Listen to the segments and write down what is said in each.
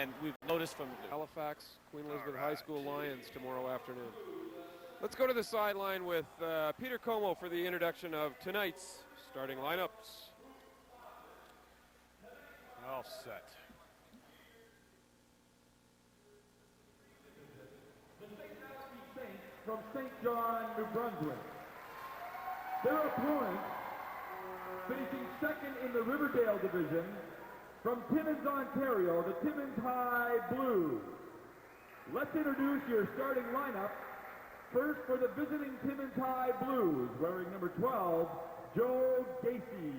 and we've noticed from Halifax, Queen Elizabeth High School Lions tomorrow afternoon. Let's go to the sideline with Peter Como for the introduction of tonight's starting lineups. All set. From St. John, New Brunswick. Their opponent, finishing second in the Riverdale division, from Timmons, Ontario, the Timmons High Blues. Let's introduce your starting lineup. First for the visiting Timmons High Blues, wearing number 12, Joe Gacy.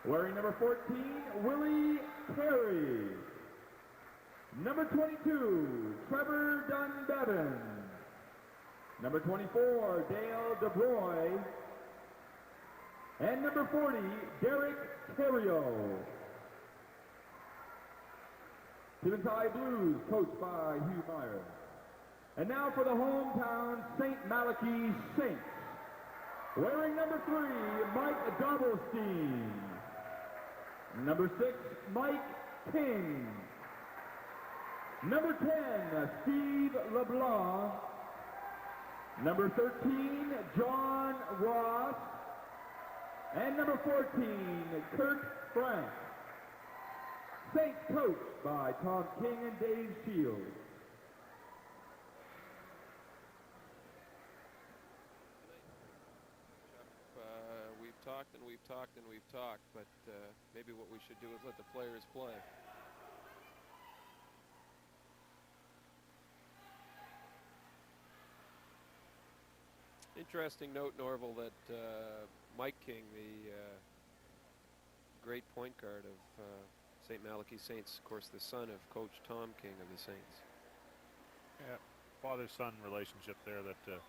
Wearing number 14, Willie Perry. Number 22, Trevor Dunbevan. Number 24, Dale DeBroy. And number 40, Derek Terrio. Timmons High Blues, coached by Hugh Meyer. And now for the hometown St. Malachy Saints. Wearing number 3, Mike Doublestein. Number 6, Mike King. Number 10, Steve LeBlanc. Number 13, John Ross. And number 14, Kurt Frank. Saints coached by Tom King and Dave Shields. We've talked and we've talked and we've talked, but maybe what we should do is let the players play. Interesting note, Norval, that Mike King, the great point guard of St. Malachy Saints, of course the son of Coach Tom King of the Saints. Yeah, father-son relationship there that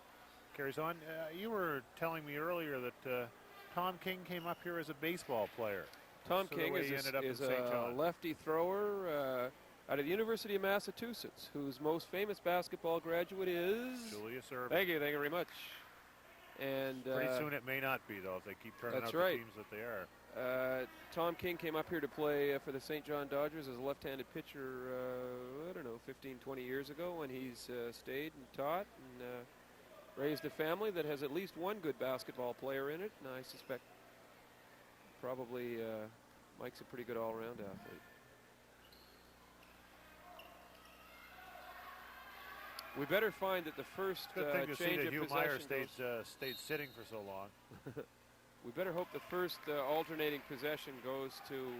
carries on. You were telling me earlier that Tom King came up here as a baseball player. Tom So King is a lefty thrower out of the University of Massachusetts, whose most famous basketball graduate is Julius Irving. Thank you very much. And pretty soon it may not be, though, if they keep turning out that's the right. teams that they are. Tom King came up here to play for the St. John Dodgers as a left-handed pitcher, I don't know, 15, 20 years ago, when he's stayed and taught and raised a family that has at least one good basketball player in it, and I suspect probably Mike's a pretty good all-around athlete. We better find that the first Good thing to see change that of Hugh possession Meyer stayed sitting for so long. We better hope the first alternating possession goes to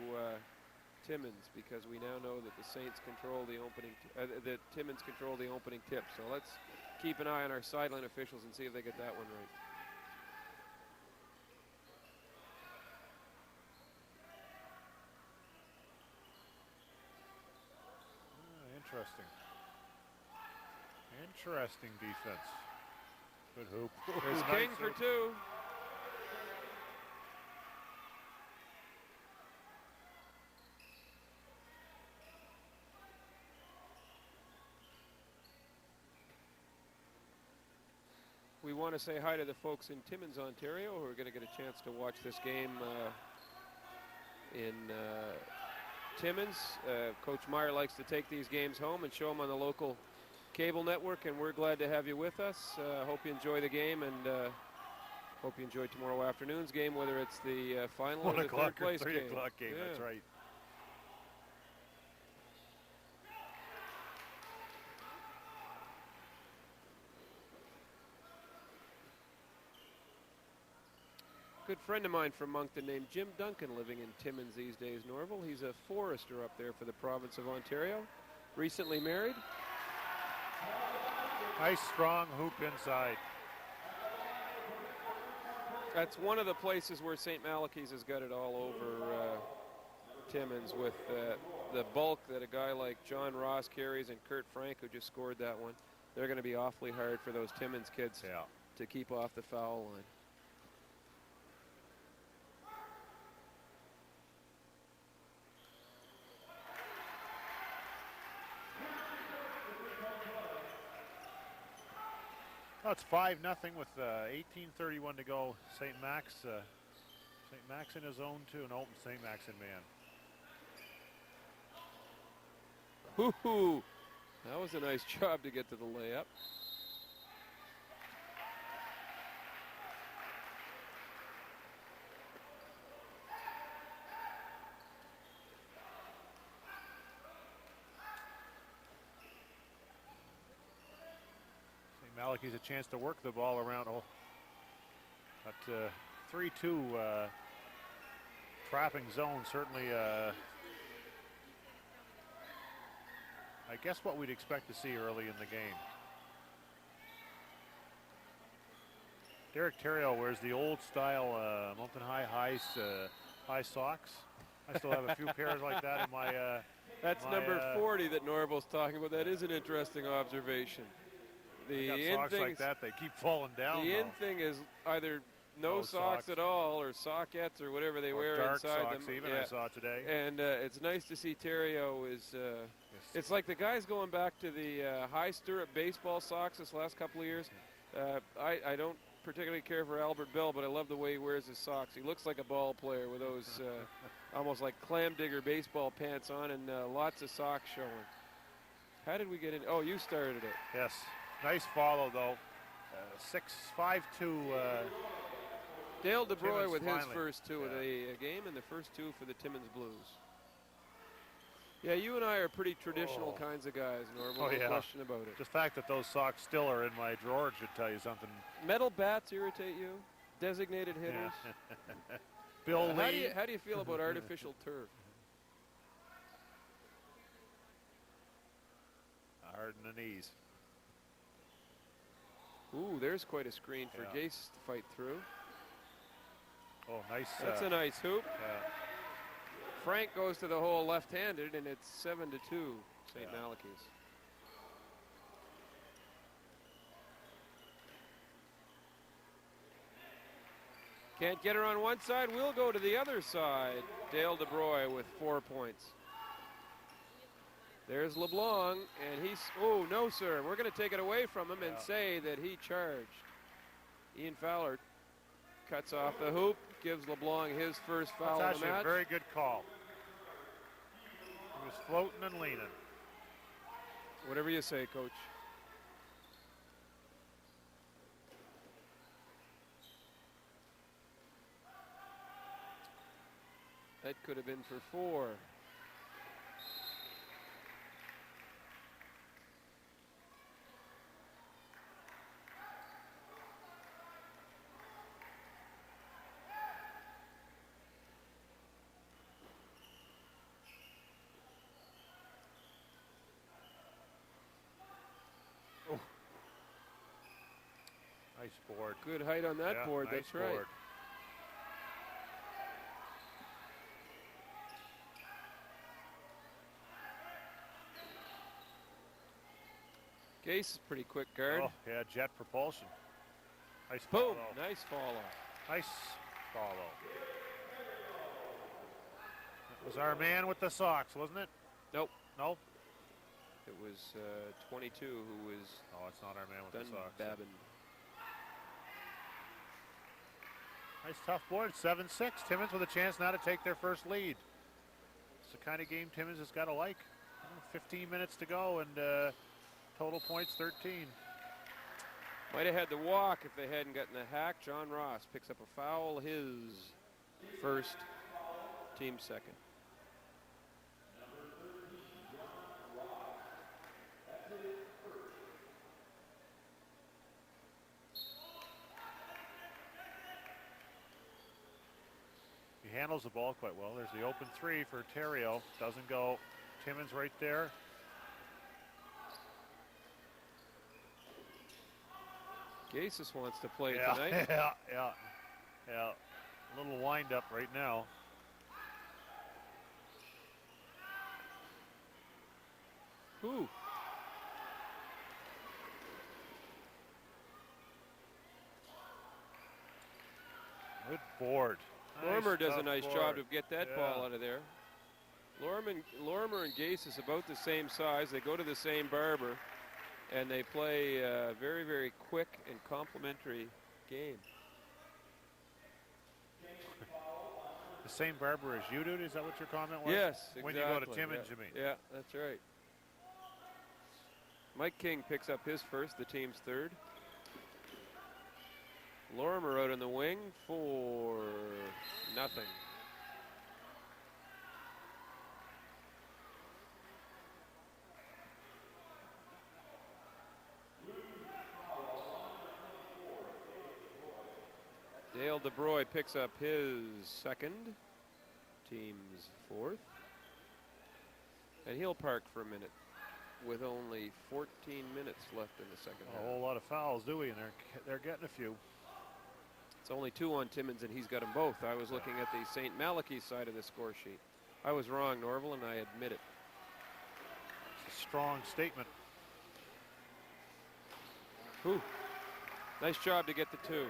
Timmons, because we now know that the Saints control the opening, that Timmons control the opening tip. So let's keep an eye on our sideline officials and see if they get that one right. Interesting. Interesting defense. Good hoop. There's Nice King for hoop. 2. We want to say hi to the folks in Timmins, Ontario, who are going to get a chance to watch this game in Timmins. Coach Meyer likes to take these games home and show them on the local cable network, and we're glad to have you with us. Hope you enjoy the game, and hope you enjoy tomorrow afternoon's game, whether it's the final or the third place game. 3 o'clock game, Yeah. that's right. Good friend of mine from Moncton named Jim Duncan living in Timmins these days, Norval. He's a forester up there for the province of Ontario. Recently married. Nice strong hoop inside. That's one of the places where St. Malachy's has got it all over Timmins, with the bulk that a guy like John Ross carries and Kurt Frank, who just scored that one. They're going to be awfully hard for those Timmins kids to keep off the foul line. Oh, it's 5-0 with 18:31 to go. St. Max in his own too, and open St. Max in man. Hoo-hoo. That was a nice job to get to the layup. Malachy's a chance to work the ball around. Oh, that 3-2 trapping zone certainly, I guess, what we'd expect to see early in the game. Derek Terrio wears the old style Moncton high socks. I still have a few pairs like that in my. That's number 40 that Norval's talking about. That is an interesting observation. The socks like that, they keep falling down. The in thing is either no socks at all, or sockettes, or whatever they wear dark inside socks them. Even I saw today. And it's nice to see Terrio is. It's like the guys going back to the high stirrup baseball socks this last couple of years. I don't particularly care for Albert Bell, but I love the way he wears his socks. He looks like a ball player with those almost like clam digger baseball pants on, and lots of socks showing. How did we get in? Oh, you started it. Yes. Nice follow, though. 6-5-2. Dale DeBroy with finally. his first two of the game, and the first two for the Timmons Blues. Yeah, you and I are pretty traditional kinds of guys, Norval. No question about it. The fact that those socks still are in my drawer should tell you something. Metal bats irritate you? Designated hitters? Yeah. Bill Lee. How do you feel about artificial turf? Hard in the knees. Ooh, there's quite a screen for Gase to fight through. Oh, nice. That's a nice hoop. Yeah. Frank goes to the hole left-handed, and it's 7-2, St. Malachy's. Can't get her on one side. We'll go to the other side. Dale DeBroy with 4 points. There's LeBlanc, and he's, oh, no, sir. We're going to take it away from him and say that he charged. Ian Fowler cuts off the hoop, gives LeBlanc his first foul of the match. That's actually a very good call. He was floating and leaning. Whatever you say, Coach. That could have been for 4. Nice board. Good height on that board, nice that's right. board. Gase is pretty quick guard. Oh, yeah, jet propulsion. Nice Boom, follow. nice follow. Nice follow. That was our man with the socks, wasn't it? Nope. Nope. It was 22 who was Oh, it's not our man with the socks. Babin. Nice tough board, 7-6. Timmons with a chance now to take their first lead. It's the kind of game Timmons has got to like. 15 minutes to go, and total points 13. Might have had the walk if they hadn't gotten the hack. John Ross picks up a foul, his first, team second. He handles the ball quite well. There's the open three for Terrio. Doesn't go. Timmons right there. Gase wants to play tonight. Yeah. A little wind up right now. Ooh. Good board. Lorimer does a nice board. job to get that ball out of there. Lorimer and Gase is about the same size. They go to the same barber, and they play a very, very quick and complimentary game. The same barber as you do? Is that what your comment was? Yes, exactly. When you go to Timmons, you mean? Yeah, that's right. Mike King picks up his first, the team's third. Lorimer out on the wing for nothing. Dale DeBroy picks up his second, team's fourth. And he'll park for a minute with only 14 minutes left in the second half. A whole lot of fouls, do we? And they're getting a few. It's only 2 on Timmons, and he's got them both. I was looking at the St. Malachy side of the score sheet. I was wrong, Norval, and I admit it. It's a strong statement. Whew. Nice job to get the 2.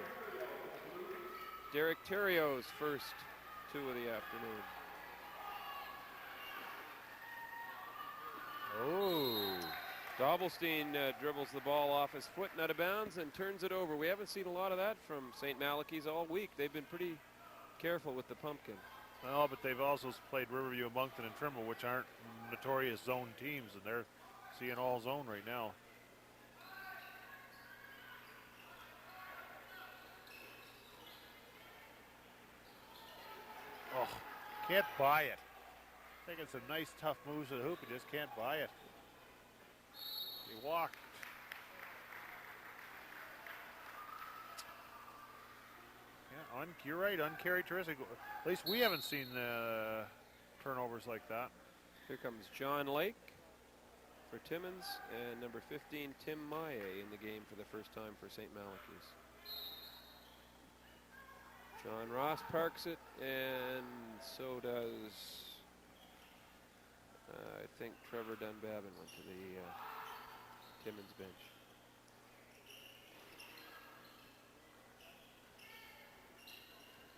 Derek Terrio's first 2 of the afternoon. Oh. Dobbelstein dribbles the ball off his foot and out of bounds and turns it over. We haven't seen a lot of that from St. Malachy's all week. They've been pretty careful with the pumpkin. Well, but they've also played Riverview, Moncton, and Trimble, which aren't notorious zone teams, and they're seeing all zone right now. Oh, can't buy it. Taking some nice tough moves to the hoop, he just can't buy it. He walked. Yeah, you're right, uncharacteristic. At least we haven't seen turnovers like that. Here comes John Lake for Timmons and number 15, Tim Maye, in the game for the first time for St. Malachy's. John Ross parks it, and so does, I think, Trevor Dunbabin went to the Timmons bench.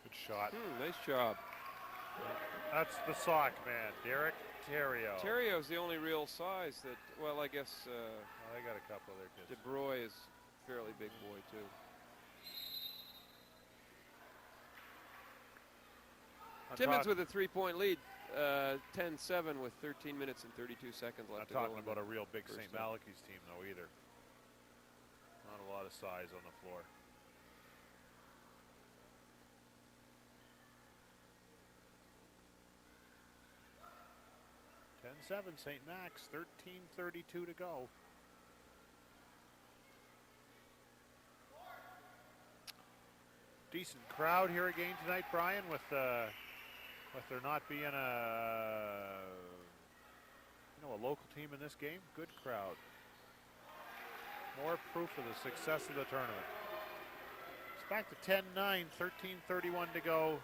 Good shot. Nice job. That's the sock man, Derek Terrio. Terrio's the only real size that, well, I guess Well, they got a couple of their kids. DeBroy is a fairly big boy, too. Timmons with a 3-point lead, 10-7 with 13 minutes and 32 seconds left to go. Not talking about a real big St. half. Malachy's team, though, either. Not a lot of size on the floor. (10-7) St. Max, 13:32 to go. Decent crowd here again tonight, Brian, with there not being a local team in this game. Good crowd. More proof of the success of the tournament. It's back to 10-9, 13:31 to go.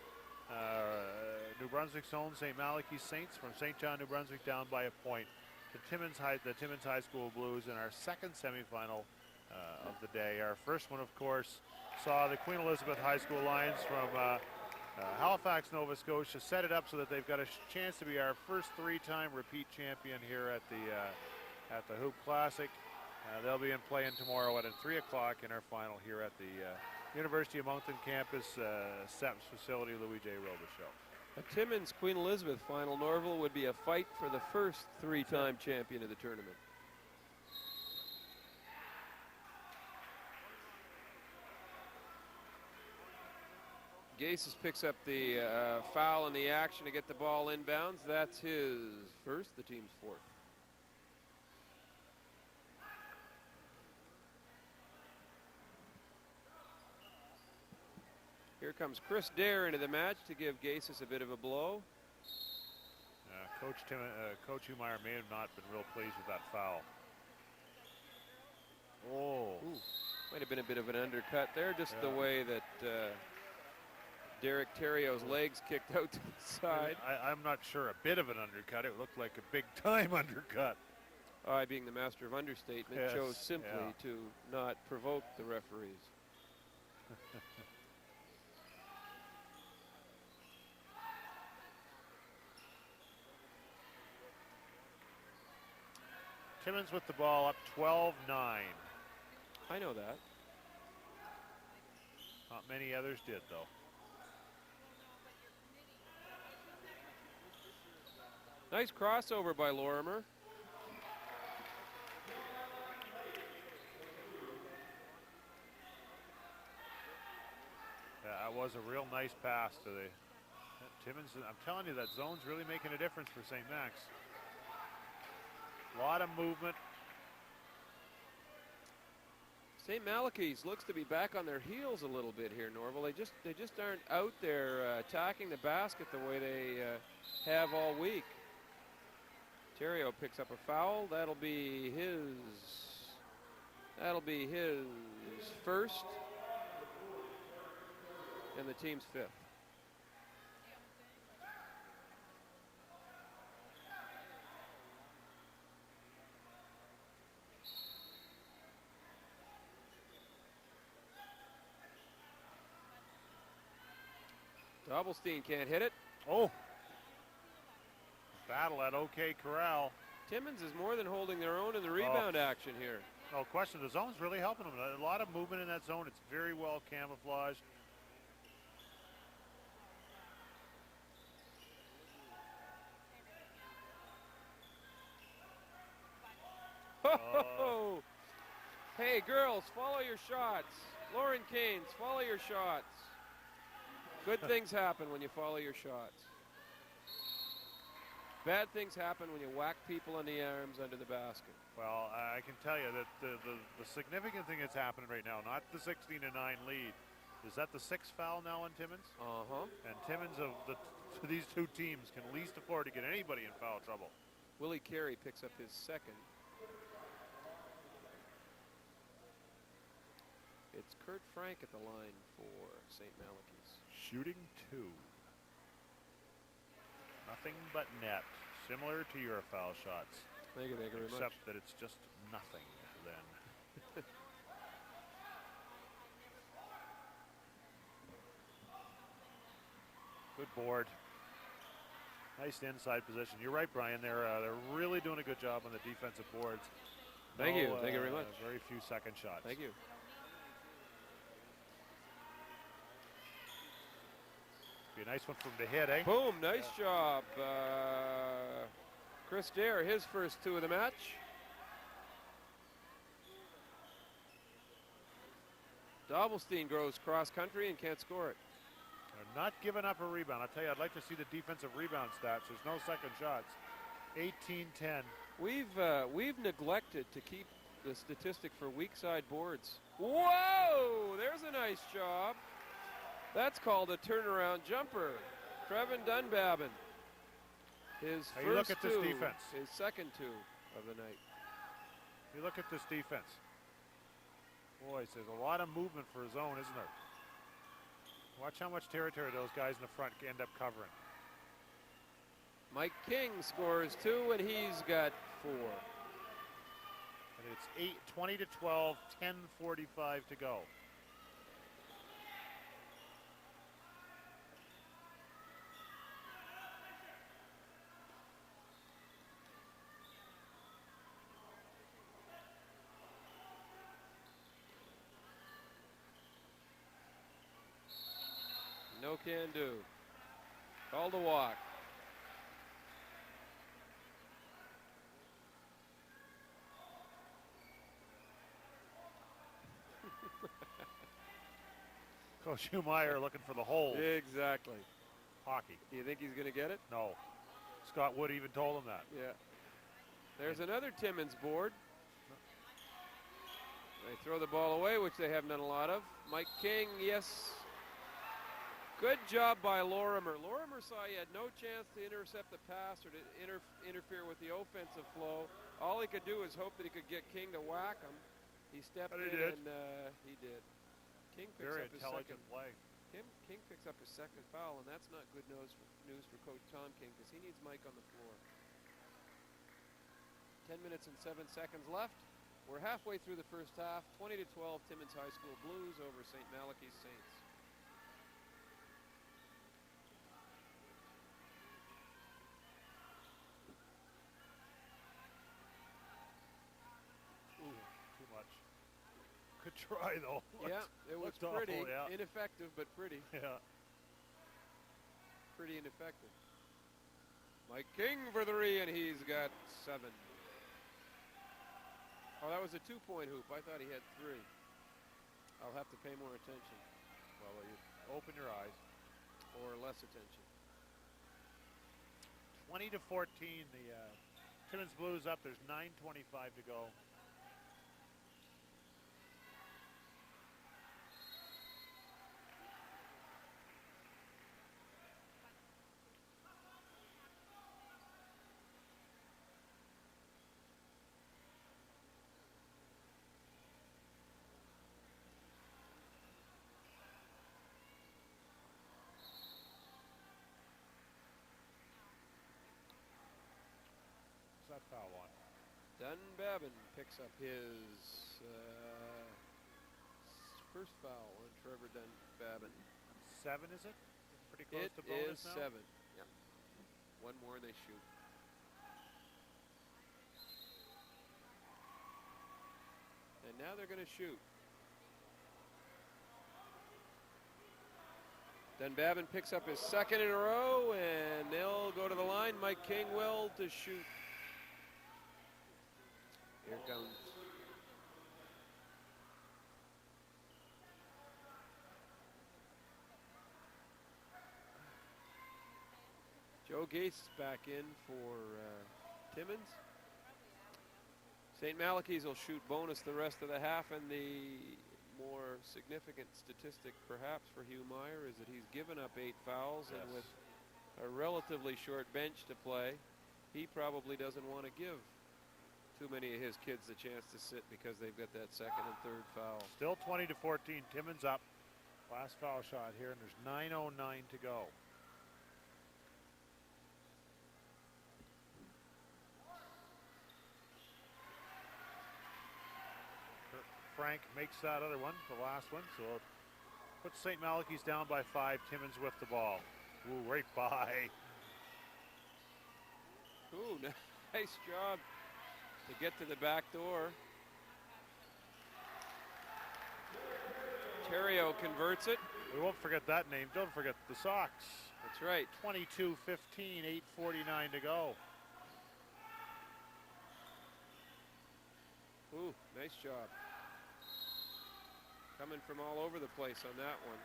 New Brunswick's own St. Malachy Saints from St. John, New Brunswick, down by a point to the Timmins High School Blues in our second semifinal of the day. Our first one, of course, saw the Queen Elizabeth High School Lions from Halifax, Nova Scotia, set it up so that they've got a chance to be our first 3-time repeat champion here at the Hoop Classic. They'll be in playing tomorrow at 3 o'clock in our final here at the University of Moncton campus, SEPS facility, Louis J. Robichaud. A Timmins Queen Elizabeth final, Norval, would be a fight for the first 3-time champion of the tournament. Gaisus picks up the foul in the action to get the ball inbounds. That's his first, the team's fourth. Here comes Chris Dare into the match to give Gaisus a bit of a blow. Coach Humeyer may have not been real pleased with that foul. Oh. Ooh, might have been a bit of an undercut there, just the way that Derek Terrio's legs kicked out to the side. I'm not sure. A bit of an undercut. It looked like a big-time undercut. I, being the master of understatement, chose simply to not provoke the referees. Timmons with the ball up 12-9. I know that. Not many others did, though. Nice crossover by Lorimer. was a real nice pass to the Timmons. I'm telling you, that zone's really making a difference for St. Max. A lot of movement. St. Malachy's looks to be back on their heels a little bit here, Norval. They just aren't out there attacking the basket the way they have all week. Ontario picks up a foul. That'll be his first and the team's fifth. Doublestein can't hit it. Oh. Battle at OK Corral. Timmons is more than holding their own in the rebound action here. No question. The zone's really helping them. A lot of movement in that zone. It's very well camouflaged. Oh! Hey, girls, follow your shots. Lauren Keynes, follow your shots. Good things happen when you follow your shots. Bad things happen when you whack people in the arms under the basket. Well, I can tell you that the significant thing that's happening right now, not the 16-9 lead, is that the sixth foul now on Timmons? Uh-huh. And Timmons, these two teams, can least afford to get anybody in foul trouble. Willie Carey picks up his second. It's Kurt Frank at the line for St. Malachy's. Shooting two. Nothing but net. Similar to your foul shots. Thank you very much. Except that it's just nothing then. Good board. Nice inside position. You're right, Brian. They're really doing a good job on the defensive boards. Thank you. Thank you very much. Very few second shots. Thank you. Be a nice one from the hit, eh? Boom, nice job. Chris Dare, his first two of the match. Dobbelstein goes cross country and can't score it. They're not giving up a rebound. I'll tell you, I'd like to see the defensive rebound stats. There's no second shots. 18-10. We've neglected to keep the statistic for weak side boards. Whoa, there's a nice job. That's called a turnaround jumper. Trevin Dunbabin. His Hey, first look at this two, defense. his second two of the night. You look at this defense. Boy, there's a lot of movement for a zone, isn't there? Watch how much territory those guys in the front end up covering. Mike King scores two, and he's got four. And it's 20-12, 10:45 to go. No can do. Called a walk. Coach Humeyer looking for the hole. Exactly. Hockey. Do you think he's going to get it? No. Scott Wood even told him that. Yeah. There's another Timmons board. They throw the ball away, which they haven't done a lot of. Mike King, yes. Good job by Lorimer. Lorimer saw he had no chance to intercept the pass or to interfere with the offensive flow. All he could do is hope that he could get King to whack him. He stepped in and he did. King picks Very up his intelligent second. play. King picks up his second foul, and that's not good news for Coach Tom King because he needs Mike on the floor. 10 minutes and 7 seconds left. We're halfway through the first half. 20-12, Timmons High School Blues over St. Malachy's Saints. Too much. Good try, though. Yeah, it was looked awful, pretty. yeah. Ineffective, but pretty. Yeah. Pretty ineffective. Mike King for three, and he's got 7. Oh, that was a 2-point hoop. I thought he had 3. I'll have to pay more attention. Well, you open your eyes. Or less attention. 20-14, the Timmons Blues up. There's 9:25 to go. That foul on. Dunbabin picks up his first foul on Trevor Dunbabin. 7, is it? Pretty close to bonus now? It is 7. Yeah. One more and they shoot. And now they're going to shoot. Dunbabin picks up his second in a row, and they'll go to the line. Mike King will to shoot. Here comes Joe Gates back in for Timmons. St. Malachy's will shoot bonus the rest of the half, and the more significant statistic perhaps for Hugh Meyer is that he's given up 8 fouls, yes. and with a relatively short bench to play, he probably doesn't want to give too many of his kids the chance to sit because they've got that second and third foul. Still 20-14, Timmons up. Last foul shot here, and there's 9:09 to go. Frank makes that other one, the last one, so it puts St. Malachy's down by 5. Timmons with the ball. Ooh, right by. Ooh, nice job to get to the back door. Terrio converts it. We won't forget that name. Don't forget the Sox. That's right. 22-15, 8:49 to go. Ooh, nice job. Coming from all over the place on that one.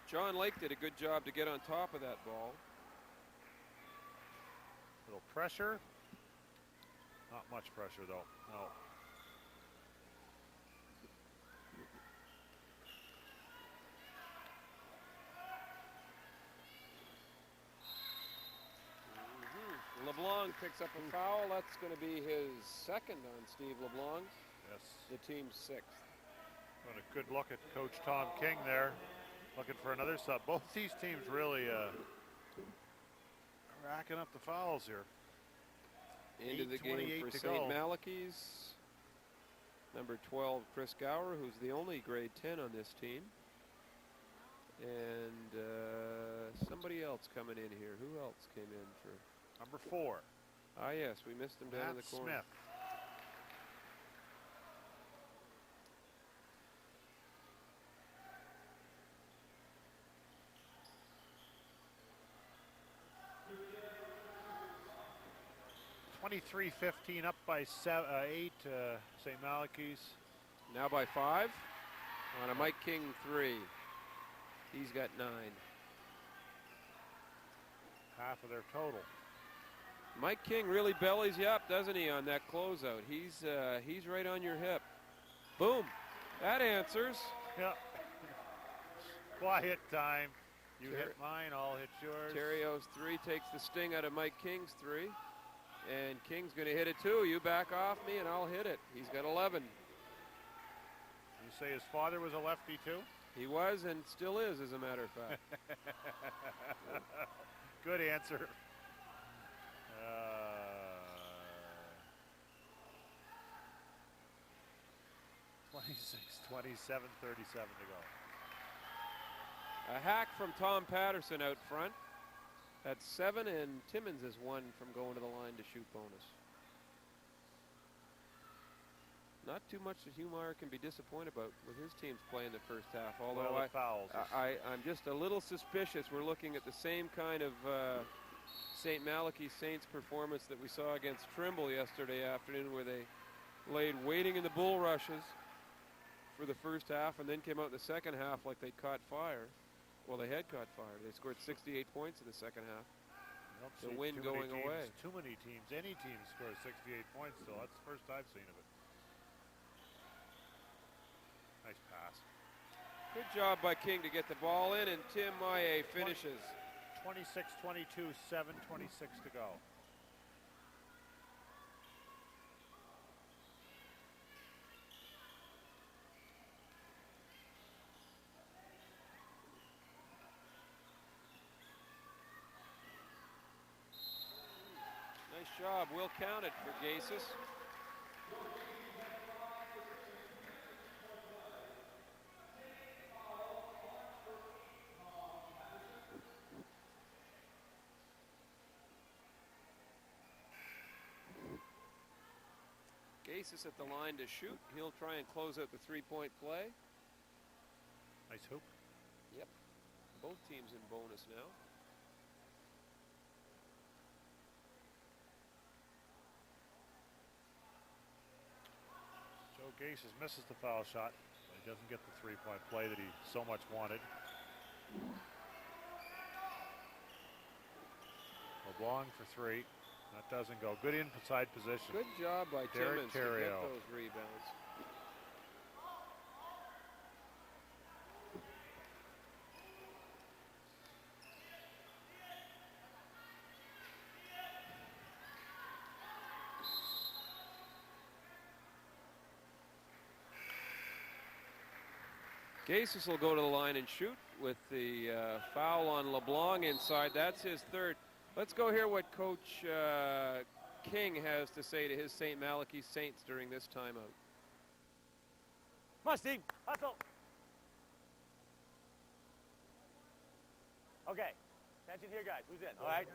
John Lake did a good job to get on top of that ball. Little pressure. Not much pressure, though. No. LeBlanc picks up a foul. That's going to be his second on Steve LeBlanc. Yes. The team's 6th. What a good look at Coach Tom King there. Looking for another sub. Both these teams really racking up the fouls here. Into the game for St. Malachy's. Number 12, Chris Gower, who's the only grade 10 on this team. And somebody else coming in here. Who else came in for? Number 4. Ah, yes, we missed him down in the corner. Smith. (23-15) up by 8. St. Malachy's. Now by 5 on a Mike King 3. He's got 9. Half of their total. Mike King really bellies you up, doesn't he, on that closeout? He's right on your hip. Boom. That answers. Yeah. Quiet time. You hit mine, I'll hit yours. Terrio's 3 takes the sting out of Mike King's 3. And King's going to hit it too. You back off me and I'll hit it. He's got 11. You say his father was a lefty too? He was and still is, as a matter of fact. Good answer. 26-27, 37 to go. A hack from Tom Patterson out front. That's 7, and Timmons is 1 from going to the line to shoot bonus. Not too much that Hugh Meyer can be disappointed about with his team's play in the first half. Although I'm just a little suspicious. We're looking at the same kind of St. Malachy Saints performance that we saw against Trimble yesterday afternoon, where they laid waiting in the bull rushes for the first half and then came out in the second half like they caught fire. Well, they had caught fire. They scored 68 points in the second half. The wind going away. Too many teams, any team scores 68 points still. That's the first I've seen of it. Nice pass. Good job by King to get the ball in, and Tim Maillet finishes. 26-22, 7:26 to go. Nice job. We'll count it for Gasis. Gasis at the line to shoot. He'll try and close out the three-point play. Nice hoop. Yep. Both teams in bonus now. Joe Gasis misses the foul shot, but he doesn't get the three-point play that he so much wanted. LeBlanc for three. That doesn't go. Good inside position. Good job by Derek Timmons to get Theriault. those rebounds. Gasis will go to the line and shoot with the foul on LeBlanc inside. That's his third. Let's go hear what Coach King has to say to his St. Malachy Saints during this timeout. Come on, Steve. Hustle. Okay. Attention here, guys. Who's in? All right.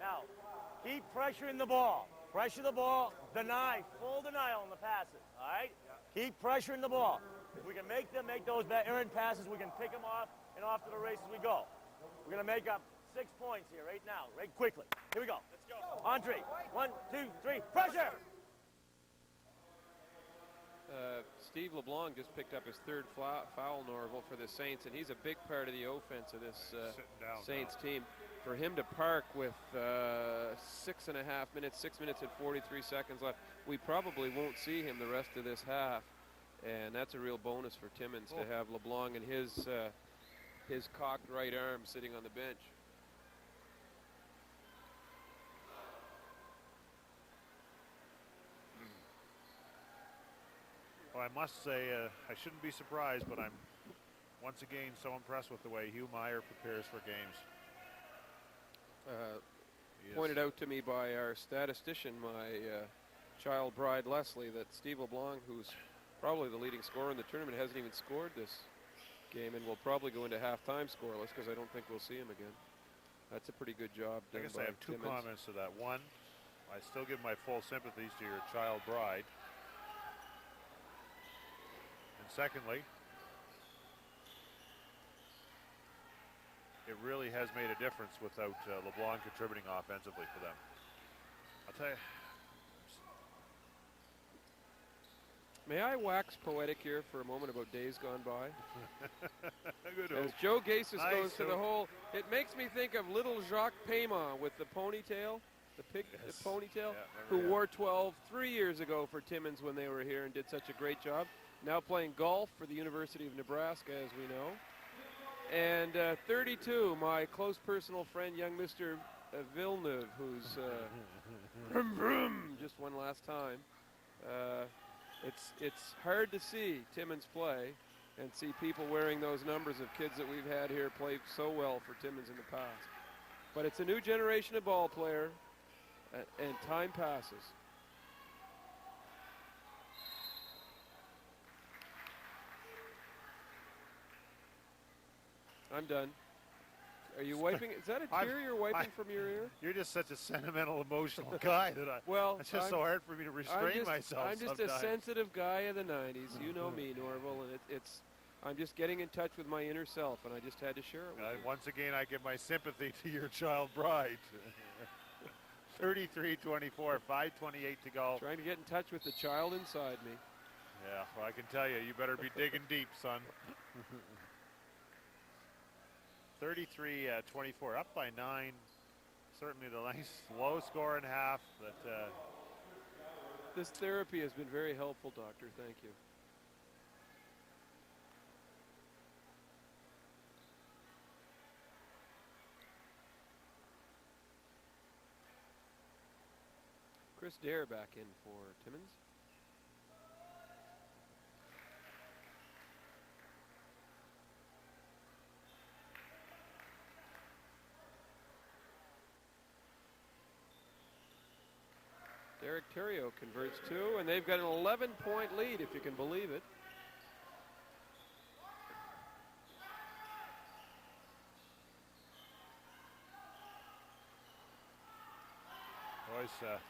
Now, keep pressuring the ball. Pressure the ball. Deny. Full denial on the passes. All right. Keep pressuring the ball. If we can make them make those errant passes, we can pick them off and off to the races we go. We're going to make up 6 points here right now, right quickly. Here we go. Let's go. On three. 1, 2, 3. Pressure! Steve LeBlanc just picked up his third foul, Norval, for the Saints, and he's a big part of the offense of this Saints team. For him to park with 6.5 minutes, 6 minutes and 43 seconds left, we probably won't see him the rest of this half. And that's a real bonus for Timmons to have LeBlanc and his cocked right arm sitting on the bench. Well, I must say, I shouldn't be surprised, but I'm once again so impressed with the way Hugh Meyer prepares for games. Pointed out to me by our statistician, my child bride Leslie, that Steve LeBlanc, who's probably the leading scorer in the tournament, hasn't even scored this game and will probably go into halftime scoreless because I don't think we'll see him again. That's a pretty good job done. I guess by I have two Timmons. comments to that. One, I still give my full sympathies to your child bride. And secondly, it really has made a difference without LeBlanc contributing offensively for them. I'll tell you. May I wax poetic here for a moment about days gone by? Good As hope. Joe Gasis Nice goes to the hope. hole, it makes me think of little Jacques Paiement with the ponytail, the Yes. ponytail, Yeah, who remember, yeah. wore 12 3 years ago for Timmons when they were here and did such a great job. Now playing golf for the University of Nebraska, as we know. And 32, my close personal friend, young Mr. Villeneuve, who's vroom, vroom, just one last time. It's hard to see Timmons play and see people wearing those numbers of kids that we've had here play so well for Timmons in the past. But it's a new generation of ball player, and time passes. I'm done. Are you wiping? Is that a tear you're wiping from your ear? You're just such a sentimental, emotional guy that it's just so hard for me to restrain myself. I'm just sometimes. a sensitive guy of the 90s. You know me, Norval, and I'm just getting in touch with my inner self, and I just had to share it with you. Once again, I give my sympathy to your child bride. 33-24, 5:28 to go. Trying to get in touch with the child inside me. Yeah, well, I can tell you better be digging deep, son. 33-24, up by 9. Certainly the nice low score in half, but This therapy has been very helpful, Doctor. Thank you. Chris Dare back in for Timmons. Derek Terrio converts 2, and they've got an 11-point lead, if you can believe it. Boys, that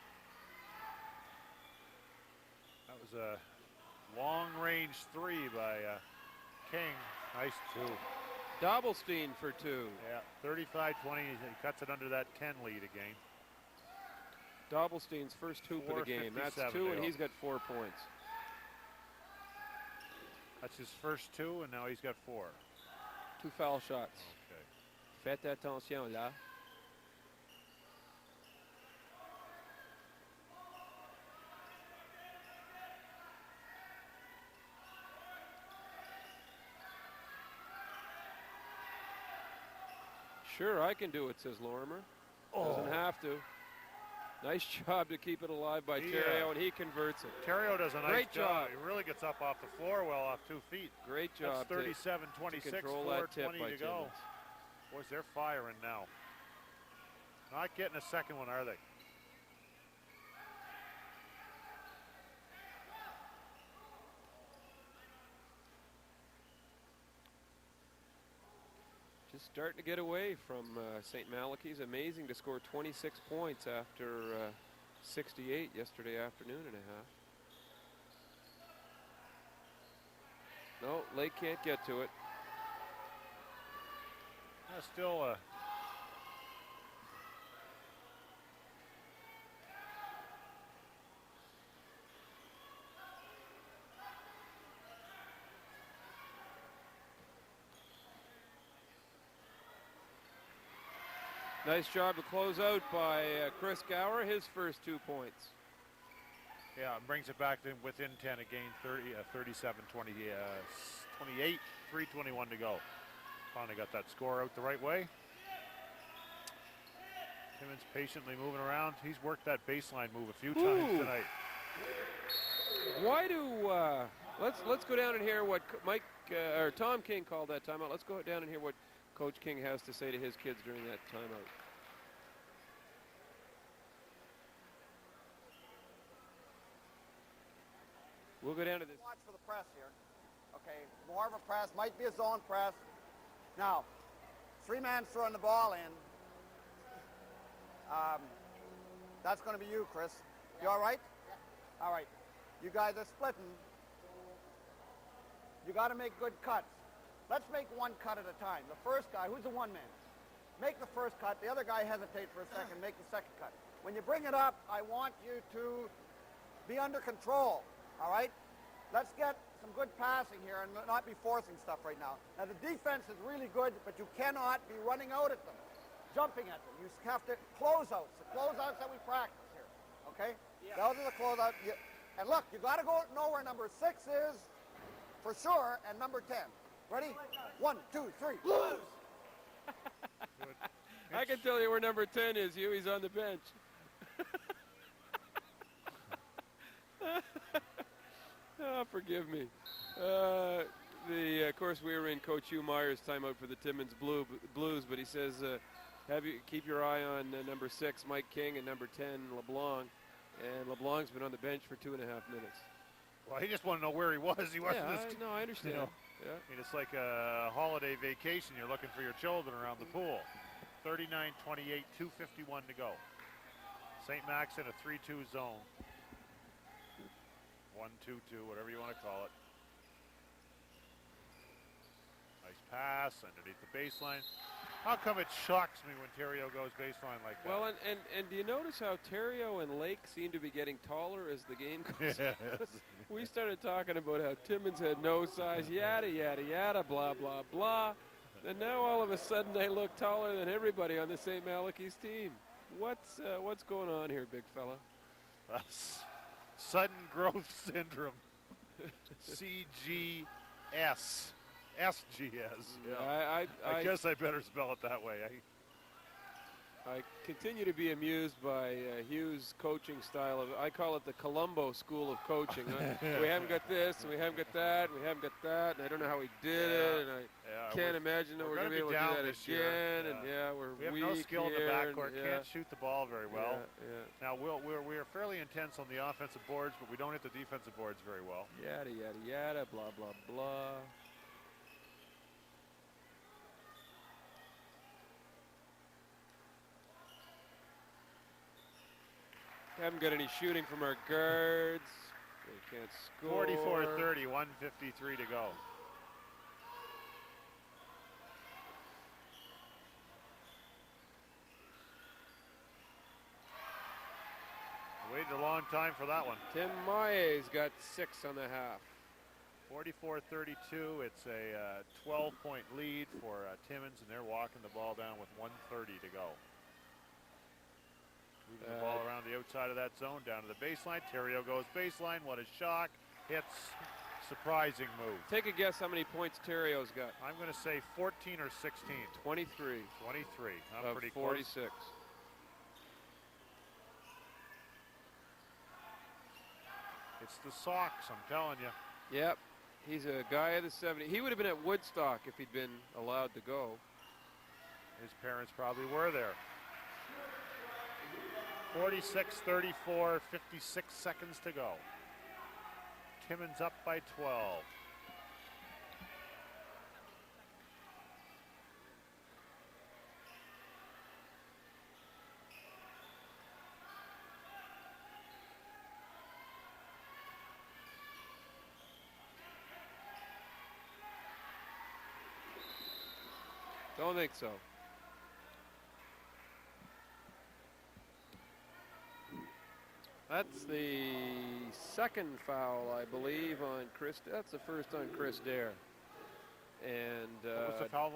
was a long-range 3 by King. Nice 2. Dobbelstein for 2. Yeah, 35-20. He cuts it under that 10 lead again. Dobbelstein's first hoop of the game. That's 2, and he's got 4 points. That's his first 2, and now he's got 4. 2 foul shots. Okay. Faites attention là. Sure, I can do it, says Lorimer. Doesn't have to. Nice job to keep it alive by Terrio, and he converts it. Terrio does a nice Great job. He really gets up off the floor well off 2 feet. Great job. That's 37-26, to control that tip 4:20 by to go. Timmons. Boys, they're firing now. Not getting a second one, are they? Just starting to get away from St. Malachy's. Amazing to score 26 points after 68 yesterday afternoon and a half. No, Lake can't get to it. Still Nice job to close out by Chris Gower, his first 2 points. yeah, and brings it back to within 10 again, 37-28, 3:21 to go. Finally got that score out the right way. Timmons patiently moving around. He's worked that baseline move a few times tonight. Why do let's go down and hear what Mike or Tom King called that timeout. Let's go down and hear what Coach King has to say to his kids during that timeout. We'll go down to this. Watch for the press here. Okay, more of a press, might be a zone press. Now, 3-man throwing the ball in. That's going to be you, Chris. You all right? Yeah. All right. You guys are splitting. You got to make good cuts. Let's make one cut at a time. The first guy, who's the 1-man? Make the first cut. The other guy hesitate for a second. Make the second cut. When you bring it up, I want you to be under control. All right? Let's get some good passing here and not be forcing stuff right now. Now, the defense is really good, but you cannot be running out at them, jumping at them. You have to closeouts, the closeouts that we practice here. Okay? Yeah. Those are the closeouts. And look, you got to know where number 6 is for sure, and number 10. Ready? 1, 2, 3. Blues! I can tell you where number 10 is, Hugh. He's on the bench. Oh, forgive me. Of course, we were in Coach Hugh Meyer's timeout for the Timmons Blues, but he says, keep your eye on number 6, Mike King, and number 10, LeBlanc. And LeBlanc's been on the bench for 2.5 minutes. Well, he just wanted to know where he was. He wasn't. No, I understand. You know, yeah. I mean, it's like a holiday vacation. You're looking for your children around the pool. 39-28, 2:51 to go. St. Max in a 3-2 zone. 1-2-2, whatever you want to call it. Nice pass underneath the baseline. How come it shocks me when Terrio goes baseline like that? Well, and do you notice how Terrio and Lake seem to be getting taller as the game goes on? We started talking about how Timmons had no size, yada, yada, yada, blah, blah, blah. And now all of a sudden they look taller than everybody on the St. Malachy's team. What's going on here, big fella? Sudden growth syndrome. CGS. SGS. Yeah. I guess I better spell it that way. I continue to be amused by Hugh's coaching style. I call it the Columbo school of coaching. We haven't got this, and we haven't got that, and we haven't got that, and I don't know how he did it, and I can't imagine that we're going to be able to do that again. And we have weak no skill in the backcourt. Can't shoot the ball very well. Now we are fairly intense on the offensive boards, but we don't hit the defensive boards very well. Yada yada yada, blah blah blah. Haven't got any shooting from our guards. They can't score. 44-30, 1:53 to go. Waited a long time for that one. Tim Maye's got 6 on the half. 44-32. It's a 12-point lead for Timmons, and they're walking the ball down with 1:30 to go. Moving the ball around the outside of that zone, down to the baseline. Terrio goes baseline. What a shock. Hits. Surprising move. Take a guess how many points Terrio's got. I'm going to say 14 or 16. 23. 23. I'm of pretty 46. Close. It's the socks, I'm telling you. Yep. He's a guy of the 70s. He would have been at Woodstock if he'd been allowed to go. His parents probably were there. 46-34, 56 seconds to go. Timmons up by 12. Don't think so. That's the second foul, I believe, on Chris. That's the first on Chris Dare. And what's the foul?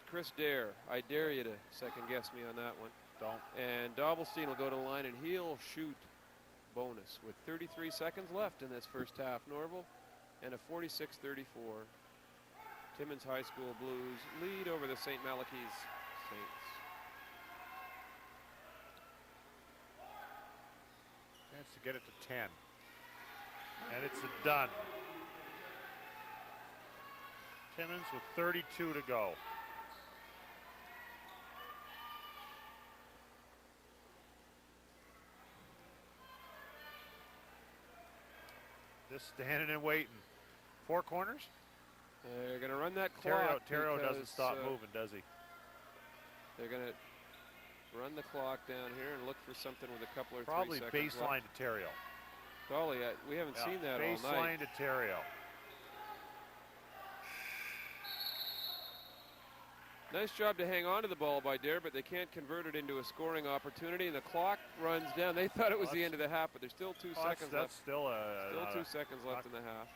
Chris Dare. I dare you to second guess me on that one. Don't. And Dobbelstein will go to the line, and he'll shoot bonus with 33 seconds left in this first half, Norval. And a 46-34. Timmons High School Blues lead over the St. Malachy's Saints. Chance to get it to 10. And it's a done. Timmons with 32 to go. Just standing and waiting. 4 corners? They're going to run that clock. Terrio doesn't stop moving, does he? They're going to run the clock down here and look for something with a couple or probably 3 seconds baseline left. to Terrio. Probably. We haven't seen that all night. Baseline to Terrio. Nice job to hang on to the ball by Dare, but they can't convert it into a scoring opportunity, and the clock runs down. They thought it was the end of the half, but there's still 2 seconds left. That's still 2 seconds left in the half.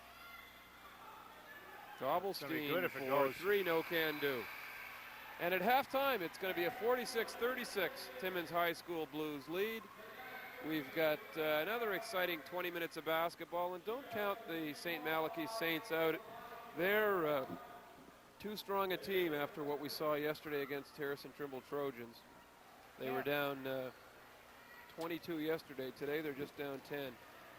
Dobbelstein for 3, no can do. And at halftime, it's going to be a 46-36 Timmons High School Blues lead. We've got another exciting 20 minutes of basketball, and don't count the St. Malachy Saints out. They're too strong a team after what we saw yesterday against Harrison Trimble Trojans. They were down 22 yesterday. Today they're just down 10.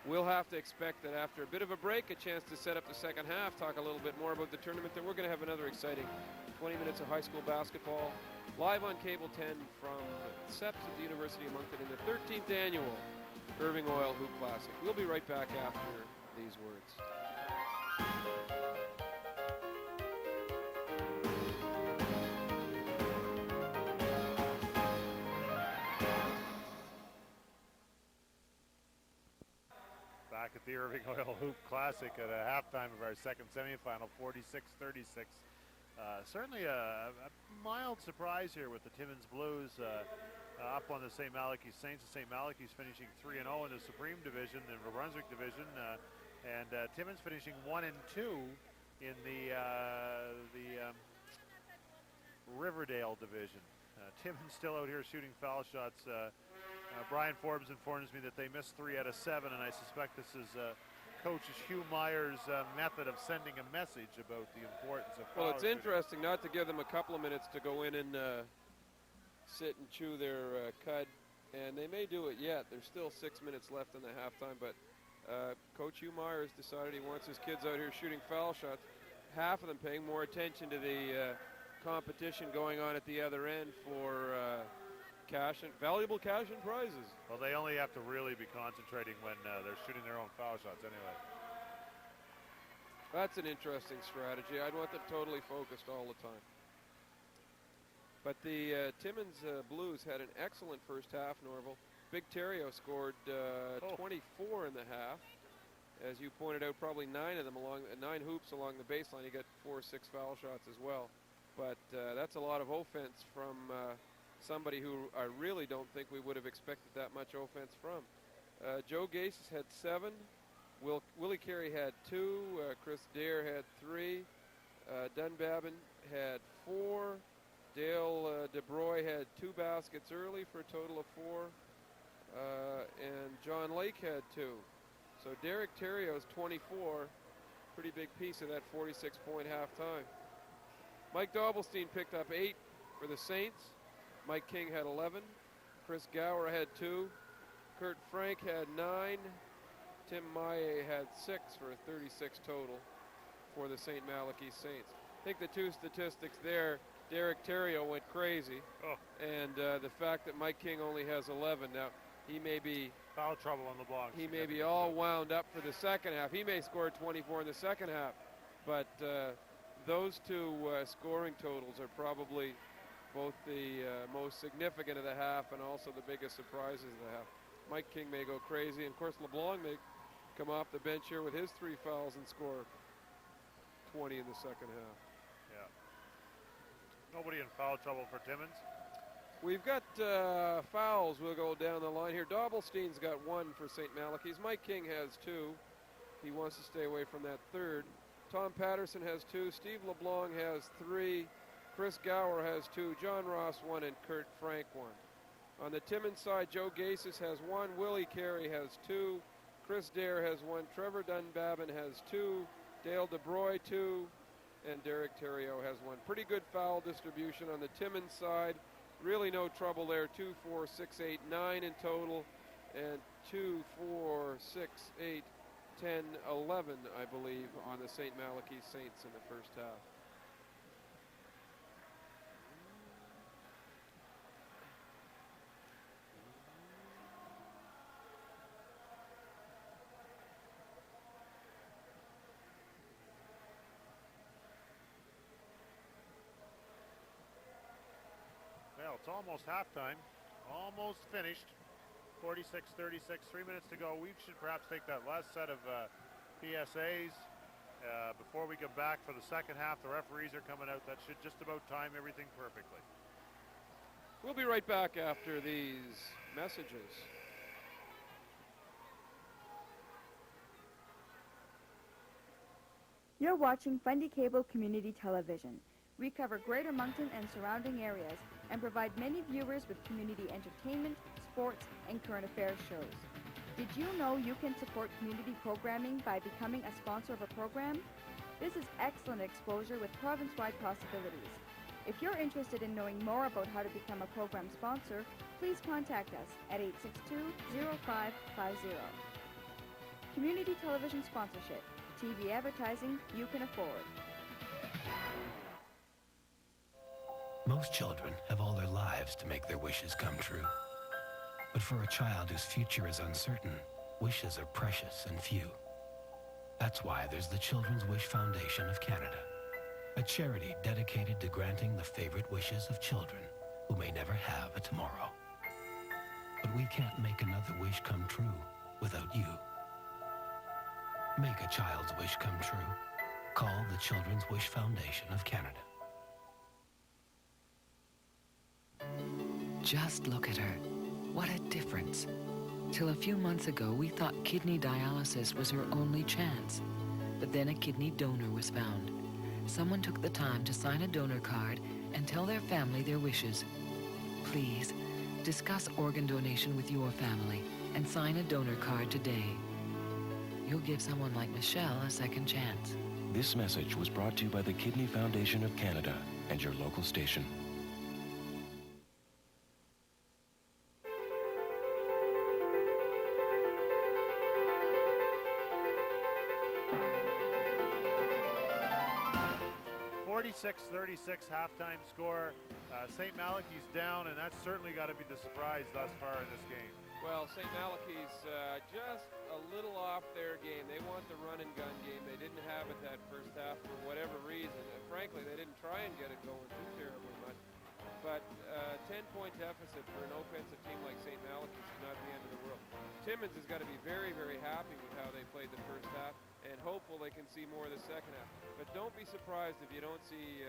We'll have to expect that after a bit of a break, a chance to set up the second half, talk a little bit more about the tournament. Then we're going to have another exciting 20 minutes of high school basketball live on Cable 10 from SEPS at the University of Moncton in the 13th annual Irving Oil Hoop Classic. We'll be right back after these words. Back at the Irving Oil Hoop Classic at a halftime of our second semifinal, 46-36. Certainly a mild surprise here with the Timmons Blues up on the St. Malachy Saints. The St. Malachy's finishing 3-0 in the Supreme Division, the New Brunswick Division, and Timmons finishing 1-2 in the Riverdale Division. Timmons still out here shooting foul shots. Brian Forbes informs me that they missed 3 out of 7, and I suspect this is Coach Hugh Meyer's method of sending a message about the importance of foul Well, it's shooting. interesting not to give them a couple of minutes to go in and sit and chew their cud, and they may do it yet. There's still 6 minutes left in the halftime, but Coach Hugh Meyer has decided he wants his kids out here shooting foul shots, half of them paying more attention to the competition going on at the other end for valuable cash and prizes. Well, they only have to really be concentrating when they're shooting their own foul shots anyway. That's an interesting strategy. I'd want them totally focused all the time. But the Timmons Blues had an excellent first half, Norval. Big Terrio scored 24 in the half. As you pointed out, probably 9 of them 9 hoops along the baseline. He got 4 or 6 foul shots as well. But that's a lot of offense from somebody who I really don't think we would have expected that much offense from. Joe Gases had 7. Willie Carey had 2. Chris Dare had 3. Dunbabin had 4. Dale DeBroy had 2 baskets early for a total of 4. And John Lake had 2. So Derek Terrio's 24. Pretty big piece of that 46-point halftime. Mike Dobbelstein picked up 8 for the Saints. Mike King had 11. Chris Gower had 2. Kurt Frank had 9. Tim Maye had 6 for a 36 total for the St. Malachy Saints. I think the 2 statistics there, Derek Terrio went crazy. And the fact that Mike King only has 11. Now, he may be foul trouble on the block. He may be all wound up for the second half. He may score 24 in the second half. But those 2 scoring totals are probably both the most significant of the half and also the biggest surprises of the half. Mike King may go crazy, and of course LeBlanc may come off the bench here with his 3 fouls and score 20 in the second half. Yeah. Nobody in foul trouble for Timmons. We've got fouls. We'll go down the line here. Dobbelstein's got 1 for St. Malachy's. Mike King has 2. He wants to stay away from that third. Tom Patterson has 2. Steve LeBlanc has 3. Chris Gower has 2. John Ross 1, and Kurt Frank 1. On the Timmins side, Joe Gases has 1. Willie Carey has 2. Chris Dare has 1. Trevor Dunbabin has 2. Dale DeBroy 2. And Derek Terrio has 1. Pretty good foul distribution on the Timmins side. Really no trouble there. 2, 4, 6, 8, 9 in total. And 2, 4, 6, 8, 10, 11, I believe, on the St. Malachy Saints in the first half. Well, it's almost halftime. Almost finished. 46-36, 3 minutes to go. We should perhaps take that last set of PSAs before we come back for the second half. The referees are coming out. That should just about time everything perfectly. We'll be right back after these messages. You're watching Fundy Cable Community Television. We cover Greater Moncton and surrounding areas and provide many viewers with community entertainment, sports, and current affairs shows. Did you know you can support community programming by becoming a sponsor of a program? This is excellent exposure with province-wide possibilities. If you're interested in knowing more about how to become a program sponsor, please contact us at 862-0550. Community television sponsorship. TV advertising you can afford. Most children have all their lives to make their wishes come true. But for a child whose future is uncertain, wishes are precious and few. That's why there's the Children's Wish Foundation of Canada, a charity dedicated to granting the favorite wishes of children who may never have a tomorrow. But we can't make another wish come true without you. Make a child's wish come true. Call the Children's Wish Foundation of Canada. Just look at her. What a difference. Till a few months ago, we thought kidney dialysis was her only chance. But then a kidney donor was found. Someone took the time to sign a donor card and tell their family their wishes. Please, discuss organ donation with your family and sign a donor card today. You'll give someone like Michelle a second chance. This message was brought to you by the Kidney Foundation of Canada and your local station. .36 halftime score. St. Malachy's down, and that's certainly got to be the surprise thus far in this game. Well, St. Malachy's just a little off their game. They want the run and gun game. They didn't have it that first half for whatever reason. And frankly, they didn't try and get it going too terribly much. But 10-point deficit for an offensive team like St. Malachy's is not the end of the world. Timmons has got to be very, very happy with how they played the first half and hopeful they can see more of the second half. But don't be surprised if you don't see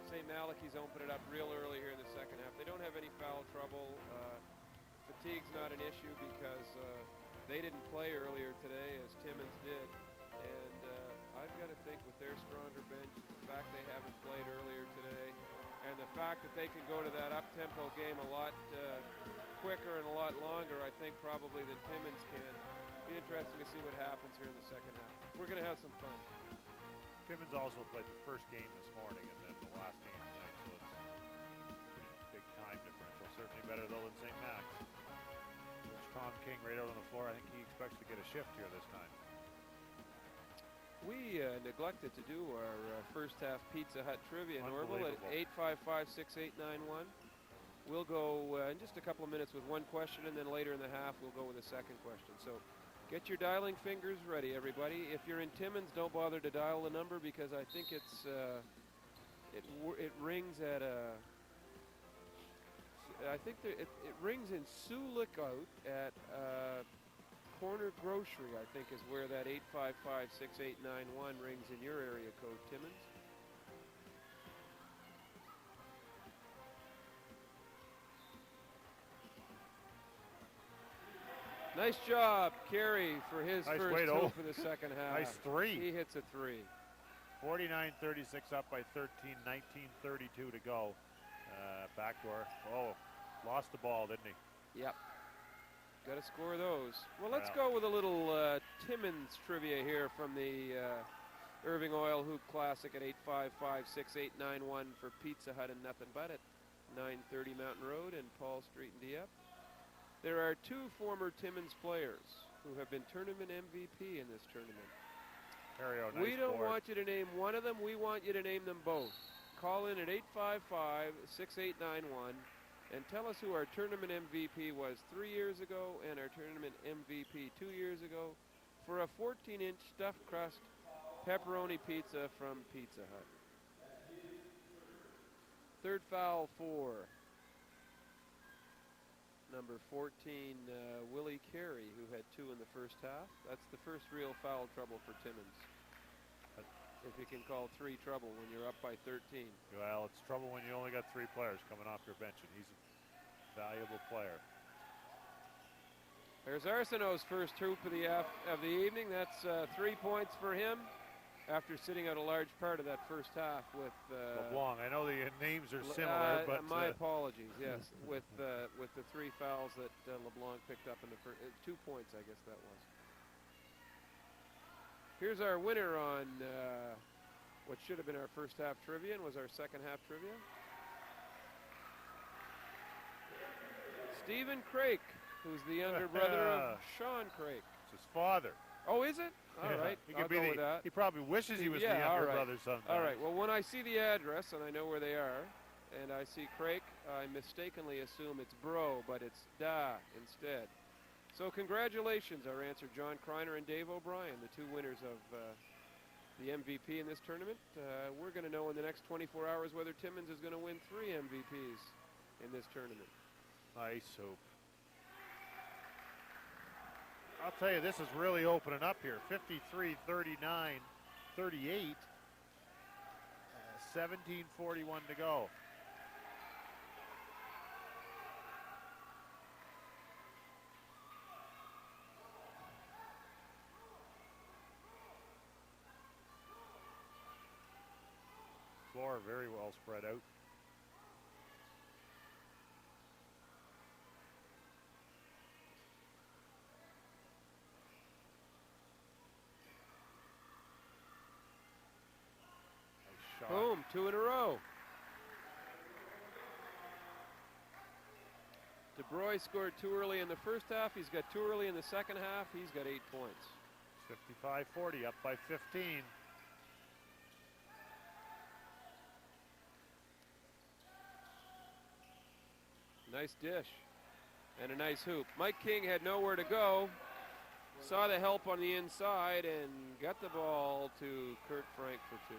St. Malachy's open it up real early here in the second half. They don't have any foul trouble. Fatigue's not an issue because they didn't play earlier today as Timmons did. And I've got to think with their stronger bench, the fact they haven't played earlier today, and the fact that they can go to that up-tempo game a lot quicker and a lot longer, I think probably than Timmons can. Be interesting to see what happens here in the second half. We're going to have some fun. Timmons also played the first game this morning and then the last game tonight, so it's a big time differential. Certainly better though than St. Max. There's Tom King right out on the floor. I think he expects to get a shift here this time. We neglected to do our first half Pizza Hut trivia, Norval, at 855-6891. We'll go in just a couple of minutes with one question, and then later in the half we'll go with a second question. So get your dialing fingers ready, everybody. If you're in Timmins, don't bother to dial the number because I think it's it rings at a. I think it rings in Sioux Lookout at Corner Grocery, I think is where that 855-6891 rings in your area code, Timmins. Nice job, Carey, for his nice first two for the second half. Nice three. He hits a three. 49-36 up by 13, 19:32 to go. Backdoor. Oh, lost the ball, didn't he? Yep. Got to score those. Well, let's go with a little Timmins trivia here from the Irving Oil Hoop Classic at 855-6891 for Pizza Hut and Nothing But at 930 Mountain Road and Paul Street in Dieppe. There are two former Timmins players who have been tournament MVP in this tournament. Nice we don't board. want you to name one of them. We want you to name them both. Call in at 855-6891 and tell us who our tournament MVP was 3 years ago and our tournament MVP 2 years ago for a 14-inch stuffed crust pepperoni pizza from Pizza Hut. Third foul for number 14, Willie Carey, who had two in the first half. That's the first real foul trouble for Timmins. If you can call three trouble when you're up by 13. Well, it's trouble when you only got three players coming off your bench, and he's a valuable player. There's Arsenault's first hoop of the evening. That's 3 points for him after sitting out a large part of that first half with LeBlanc. I know the names are similar, but my apologies. Yes, with the three fouls that LeBlanc picked up in the first 2 points, I guess that was. Here's our winner on what should have been our first half trivia and was our second half trivia. Stephen Craik, who's the younger brother of Sean Craik. It's his father. Oh, is it? All right. I'll go with that. He probably wishes he was the younger brother sometimes. All right. Well, when I see the address and I know where they are, and I see Craik, I mistakenly assume it's Bro, but it's Da instead. So congratulations, our answer, John Kreiner and Dave O'Brien, the two winners of the MVP in this tournament. We're going to know in the next 24 hours whether Timmins is going to win 3 MVPs in this tournament. Nice hoop. I'll tell you, this is really opening up here. 53, 39, 38. 17:41 to go. floor, very well spread out. Nice shot. Boom, 2 in a row. DeBroy scored too early in the first half. He's got too early in the second half. He's got 8 points. 55-40, up by 15. Nice dish and a nice hoop. Mike King had nowhere to go. Saw the help on the inside and got the ball to Kurt Frank for 2.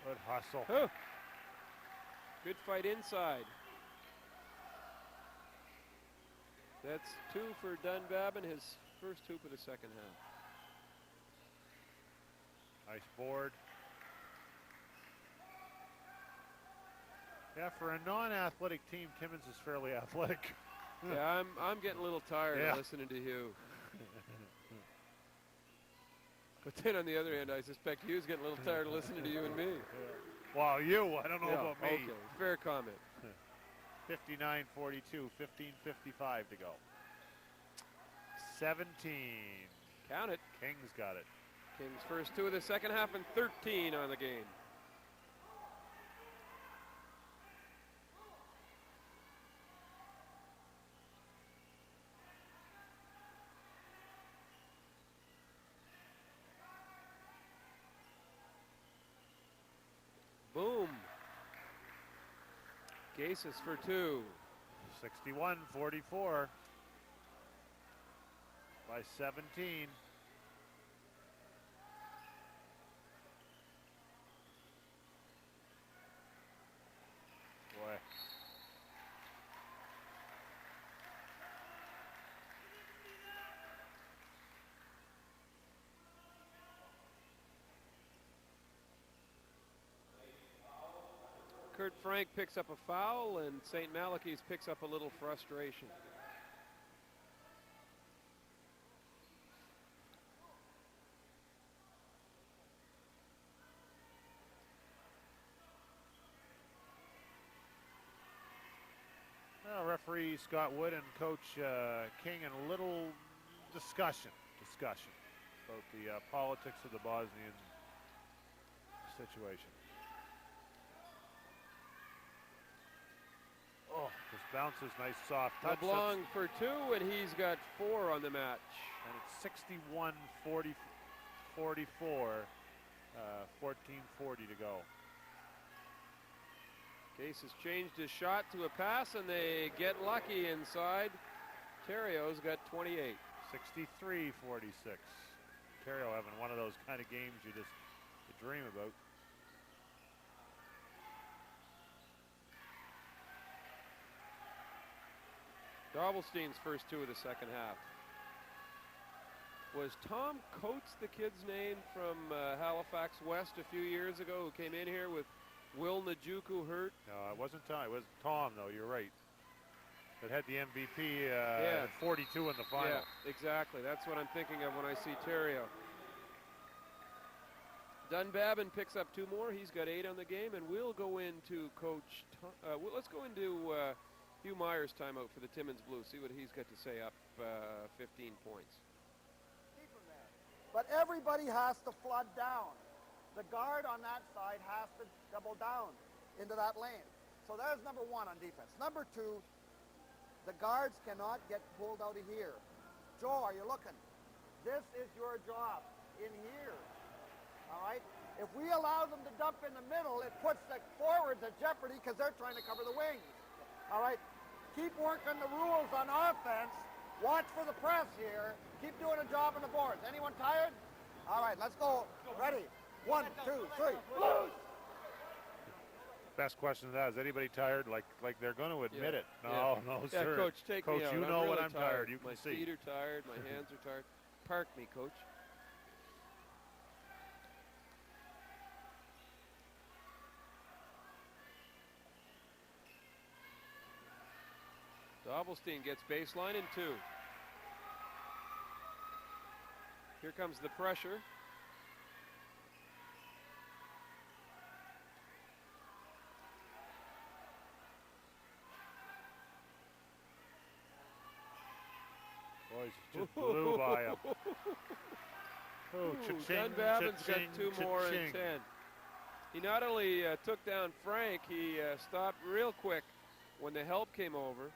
Good hustle. Oh. Good fight inside. That's 2 for Dunbabin, his first hoop of the second half. Nice board. Yeah, for a non-athletic team, Timmons is fairly athletic. Yeah, I'm getting a little tired Yeah. of listening to Hugh. But then on the other hand, I suspect Hugh's getting a little tired of listening to you and me. Well, you, I don't know about me. Okay, fair comment. 59-42, 15:55 to go. 17. Count it. King's got it. King's first 2 of the second half and 13 on the game. Boom. Gases for 2. 61-44 by 17. Boy. Kurt Frank picks up a foul, and St. Malachy's picks up a little frustration. Well, referee Scott Wood and Coach King in a little discussion about the politics of the Bosnian situation. Oh, this bounces, nice soft touch. LeBlanc for 2, and he's got 4 on the match. And it's 61-44, 14:40 to go. Case has changed his shot to a pass, and they get lucky inside. Terrio's got 28. 63-46. Ontario having one of those kind of games you dream about. Dovelstein's first 2 of the second half. Was Tom Coates the kid's name from Halifax West a few years ago who came in here with Will Njoku hurt? No, it wasn't Tom. It was Tom, though. You're right. That had the MVP at 42 in the final. Yeah, exactly. That's what I'm thinking of when I see Terrio. Dunbabin picks up 2 more. He's got 8 on the game, and we'll go into Coach. Let's go into Hugh Myers' timeout for the Timmins Blues. See what he's got to say. Up 15 points. But everybody has to flood down. The guard on that side has to double down into that lane. So there's number 1 on defense. Number 2, the guards cannot get pulled out of here. Joe, are you looking? This is your job in here. All right? If we allow them to dump in the middle, it puts the forwards at jeopardy because they're trying to cover the wings. All right? Keep working the rules on offense. Watch for the press here. Keep doing a job on the boards. Anyone tired? All right, let's go. Ready? 1, 2, 3. Blues! Best question to that is anybody tired? Like they're going to admit it. No, no, Yeah, sir. Coach, take me out. You know really when I'm tired. You can my see. My feet are tired. My hands are tired. Park me, Coach. Dobelstein gets baseline in 2. Here comes the pressure. Boys, just blew by him. Oh, cha-ching, Dunbabin's got cha-ching, 2 more cha-ching. and 10. He not only took down Frank, he stopped real quick when the help came over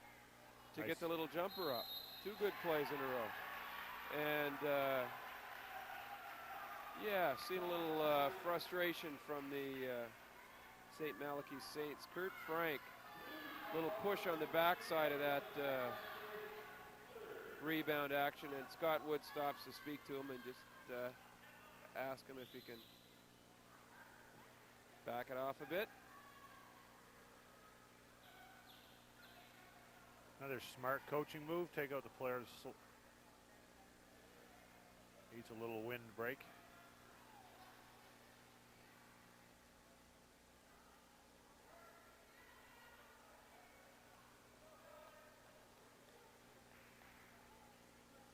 to Nice. get the little jumper up. 2 good plays in a row. And yeah, seen a little frustration from the St. Malachy Saints. Kurt Frank, little push on the backside of that rebound action, and Scott Wood stops to speak to him and just ask him if he can back it off a bit. Another smart coaching move. Take out the players. Needs a little wind break.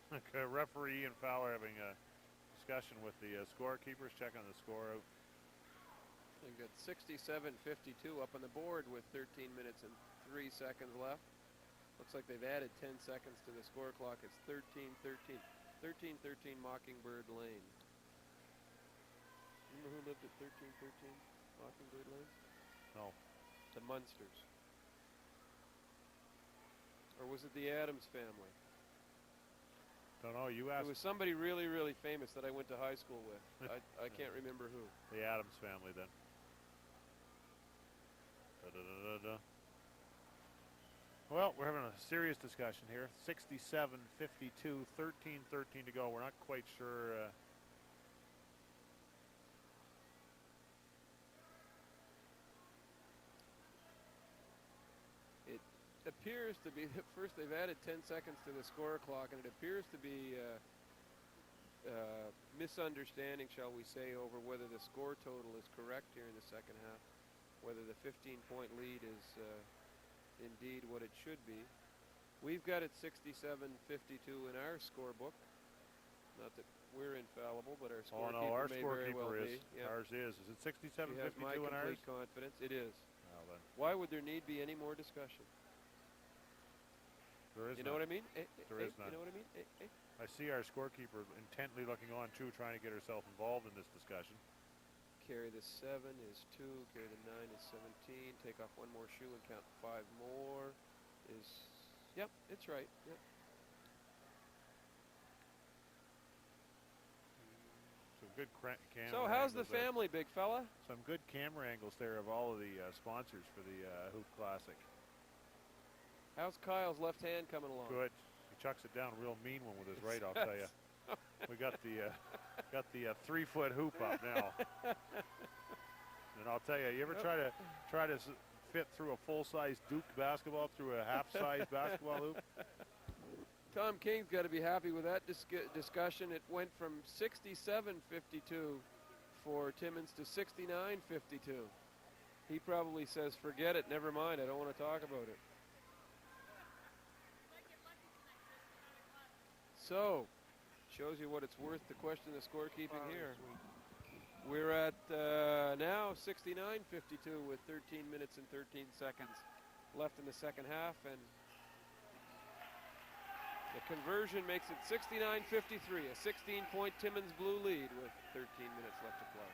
Okay, referee and Fowler having a discussion with the scorekeepers, checking the score out. They've got 67-52 up on the board with 13 minutes and 3 seconds left. Looks like they've added 10 seconds to the score clock. It's 13-13. 13-13 Mockingbird Lane. Remember who lived at 1313 Mockingbird Lane? No. The Munsters. Or was it the Adams family? Don't know. You asked. It was somebody really, really famous that I went to high school with. I can't remember who. The Adams family, then. Da-da-da-da-da. Well, we're having a serious discussion here. 67-52, 13-13 to go. We're not quite sure. It appears to be that first they've added 10 seconds to the score clock, and it appears to be misunderstanding, shall we say, over whether the score total is correct here in the second half, whether the 15-point lead is indeed what it should be. We've got it 67-52 in our scorebook. Not that we're infallible, but our scorekeeper no, our may very well scorekeeper is. be. Yep. Ours is. Is it 67-52 He has my in ours? complete confidence. It is. Well, then. Why would there need be any more discussion? There is You know what I mean? There is none. You know what I mean? I see our scorekeeper intently looking on, too, trying to get herself involved in this discussion. Carry the 7 is 2. Carry the 9 is 17. Take off 1 more shoe and count 5 more is... Yep, it's right. Yep. Some good camera So how's the angles there. family, big fella? Some good camera angles there of all of the sponsors for the Hoop Classic. How's Kyle's left hand coming along? Good. He chucks it down real mean one with his right, I'll tell you. We got the 3-foot hoop up now. And I'll tell you, you ever try to fit through a full-size Duke basketball through a half-size basketball hoop? Tom King's got to be happy with that discussion. It went from 67-52 for Timmons to 69-52. He probably says, forget it, never mind, I don't want to talk about it. So, shows you what it's worth to question the scorekeeping here. We're at now 69-52 with 13 minutes and 13 seconds left in the second half, and the conversion makes it 69-53, a 16-point Timmons Blue lead with 13 minutes left to play.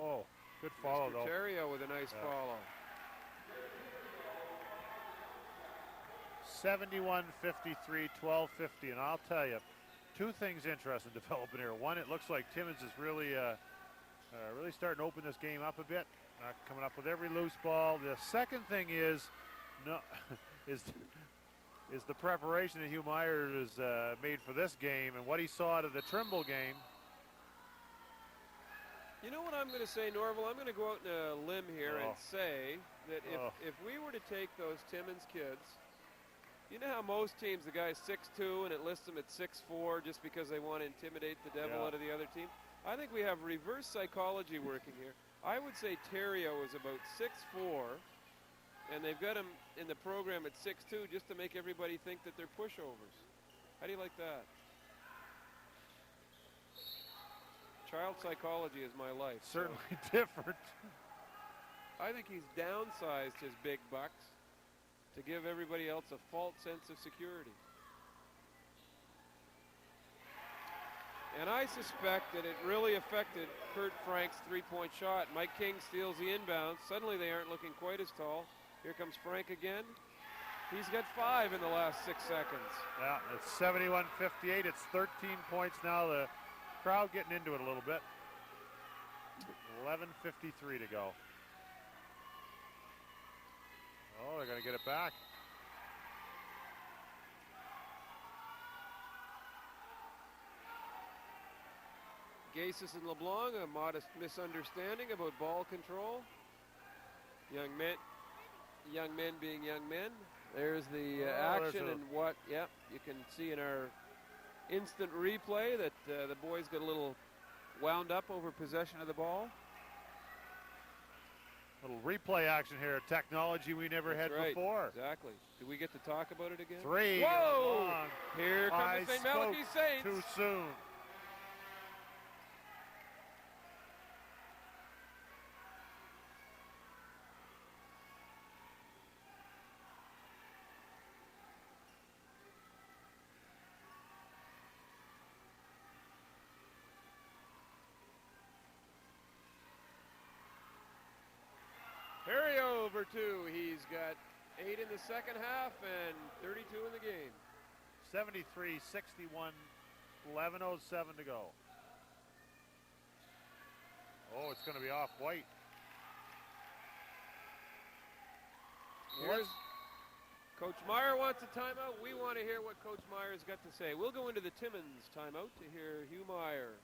Oh, good follow, though. Terrio with a nice follow. 71-53, 12-50, and I'll tell you, 2 things interesting developing here. One, it looks like Timmons is really starting to open this game up a bit, coming up with every loose ball. The second thing is the preparation that Hugh Myers has made for this game and what he saw out of the Trimble game. You know what I'm going to say, Norval? I'm going to go out on a limb here and say that if we were to take those Timmons kids You know how most teams, the guy's 6'2", and it lists them at 6'4", just because they want to intimidate the devil out of the other team? I think we have reverse psychology working here. I would say Terrio is about 6'4", and they've got him in the program at 6'2", just to make everybody think that they're pushovers. How do you like that? Child psychology is my life. Certainly different. I think he's downsized his big bucks to give everybody else a false sense of security. And I suspect that it really affected Kurt Frank's three-point shot. Mike King steals the inbound. Suddenly they aren't looking quite as tall. Here comes Frank again. He's got 5 in the last 6 seconds. Yeah, it's 71-58. It's 13 points now. The crowd getting into it a little bit. 11:53 to go. Oh, they're going to get it back. Gaysis and LeBlanc, a modest misunderstanding about ball control. Young men being young men. There's the action and what, you can see in our instant replay that the boys got a little wound up over possession of the ball. Little replay action here, technology we never had before. Exactly. Do we get to talk about it again? 3. Whoa! Long. Here comes the St. Malachy Saints. Too soon. Terrio over 2. He's got 8 in the second half and 32 in the game. 73-61, 11:07 to go. Oh, it's going to be off White. Here's Coach Meyer wants a timeout. We want to hear what Coach Meyer's got to say. We'll go into the Timmons timeout to hear Hugh Meyer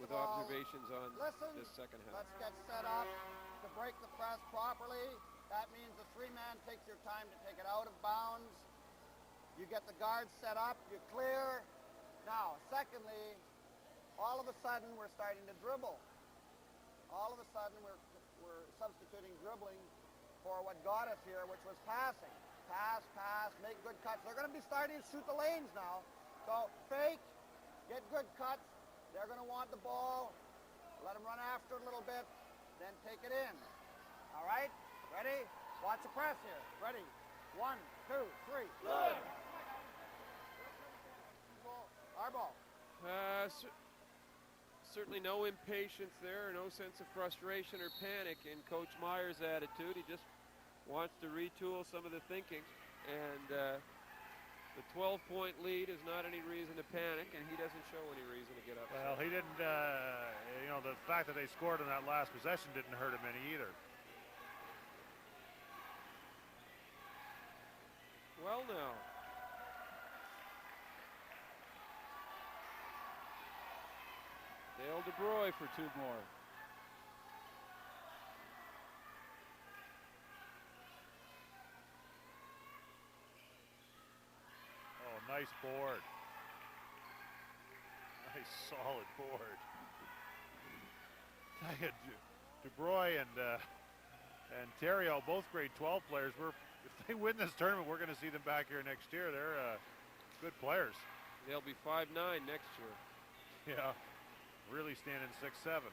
with observations on this second half. Let's get set up to break the press properly. That means the 3-man takes your time to take it out of bounds. You get the guards set up, you clear. Now, secondly, all of a sudden we're starting to dribble. All of a sudden we're substituting dribbling for what got us here, which was passing. Pass, make good cuts. They're going to be starting to shoot the lanes now. So fake, get good cuts. They're going to want the ball. Let them run after it a little bit, then take it in. All right? Ready? Watch the press here. Ready? 1, 2, 3. Good. Our ball. Certainly no impatience there, no sense of frustration or panic in Coach Meyer's attitude. He just wants to retool some of the thinking. And the 12-point lead is not any reason to panic, and he doesn't show any reason to get upset. Well, he didn't, the fact that they scored on that last possession didn't hurt him any either. Well, now. Dale DeBroy for 2 more. Oh, nice board. Nice solid board. DeBroy and Terrio, both grade 12 players. If they win this tournament, we're going to see them back here next year. They're good players. They'll be 5'9" next year. Yeah, really standing 6'7".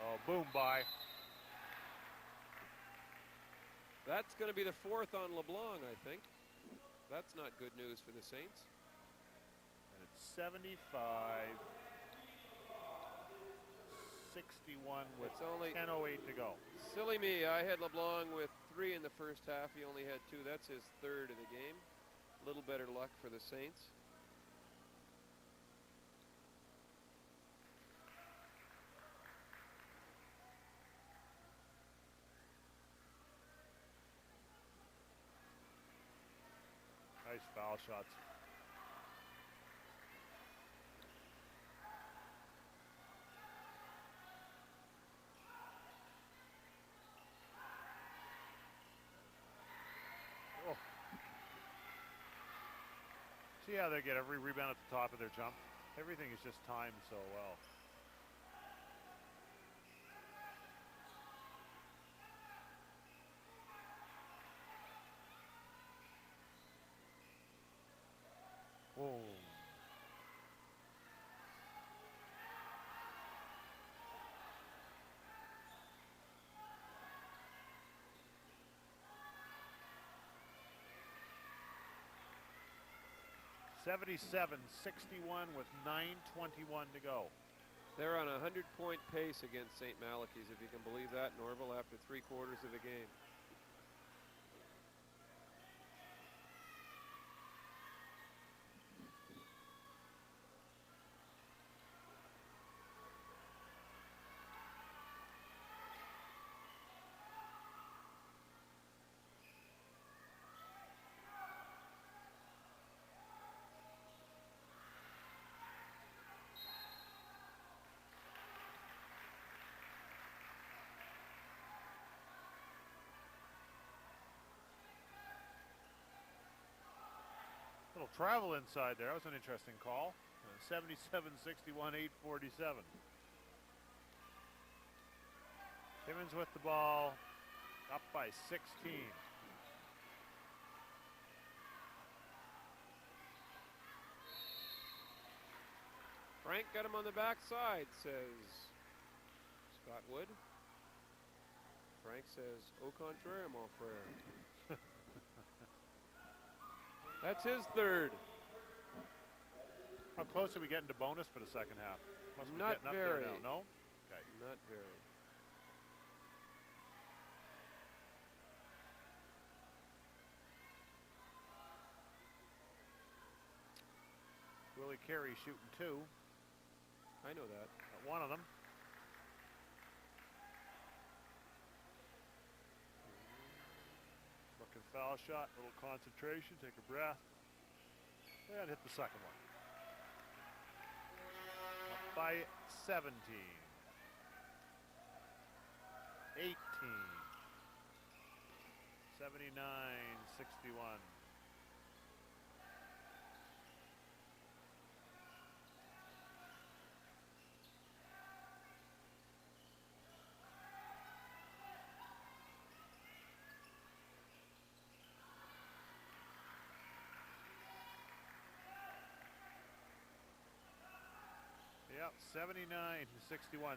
Oh, boom, by. That's going to be the 4th on LeBlanc, I think. That's not good news for the Saints. And it's 75-61 with only 10:08 to go. Silly me, I had LeBlanc with 3 in the first half. He only had 2. That's his 3rd of the game. A little better luck for the Saints. Nice foul shots. Oh. See how they get every rebound at the top of their jump? Everything is just timed so well. Whoa. (77-61) with 9:21 to go. They're on a 100-point pace against St. Malachy's, if you can believe that, Norval, after 3/4 of the game. Little travel inside there. That was an interesting call. 77-61, 8:47. Timmons with the ball, up by 16. Frank got him on the backside, says Scott Wood. Frank says, au contraire, mon frère. That's his third. How close are we getting to bonus for the second half? Must be Not getting up very. there now, no? Okay. Not very. Willie Carey shooting 2. I know that. Got one of them. Looking foul shot, little concentration, take a breath. And hit the second one. Up by 17. 18. 79-61. Yep, 79-61.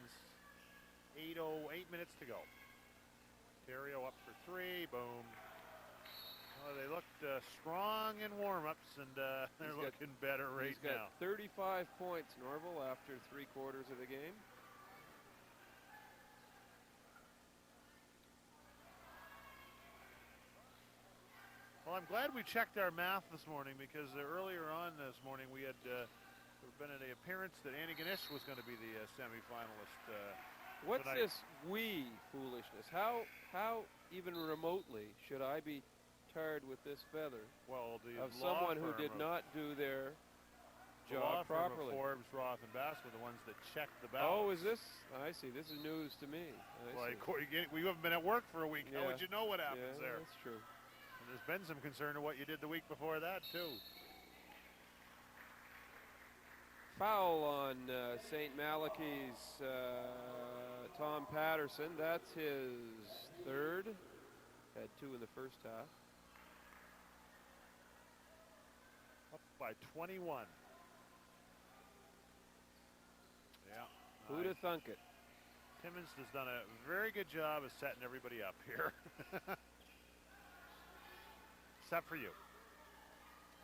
8 minutes to go. Ontario up for 3. Boom. Oh, they looked strong in warm-ups, and they're looking better right now. He's got 35 points, Norval, after 3/4 of the game. Well, I'm glad we checked our math this morning, because earlier on this morning we had been an appearance that Annie Ganesh was going to be the semifinalist. What's tonight. this we foolishness? How even remotely should I be tarred with this feather? Well, the of law someone who firm did of- not do their the law job firm of properly? Forbes, Roth, and Bass were the ones that checked the ballots. Oh, is this? I see. This is news to me. Well, I see. we haven't been at work for a week. How Yeah. would you know what happens Yeah, there? that's true. And there's been some concern of what you did the week before that, too. Foul on St. Malachy's Tom Patterson. That's his third. Had 2 in the first half. Up by 21. Yeah. Who'd have thunk it? Timmons has done a very good job of setting everybody up here. Except for you.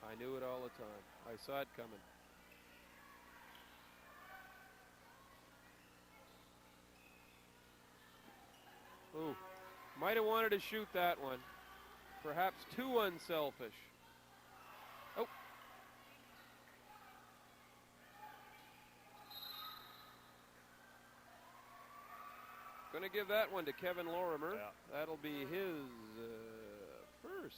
I knew it all the time. I saw it coming. Ooh, might have wanted to shoot that one. Perhaps too unselfish. Oh. Gonna give that one to Kevin Lorimer. Yeah. That'll be his first.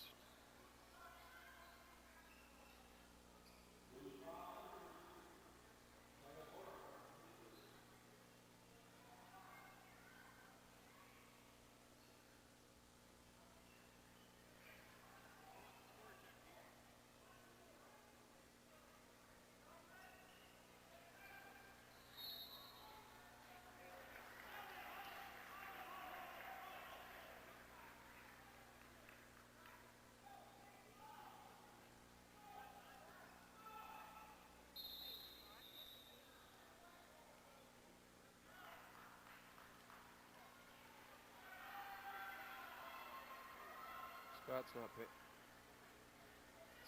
Scott's not paying.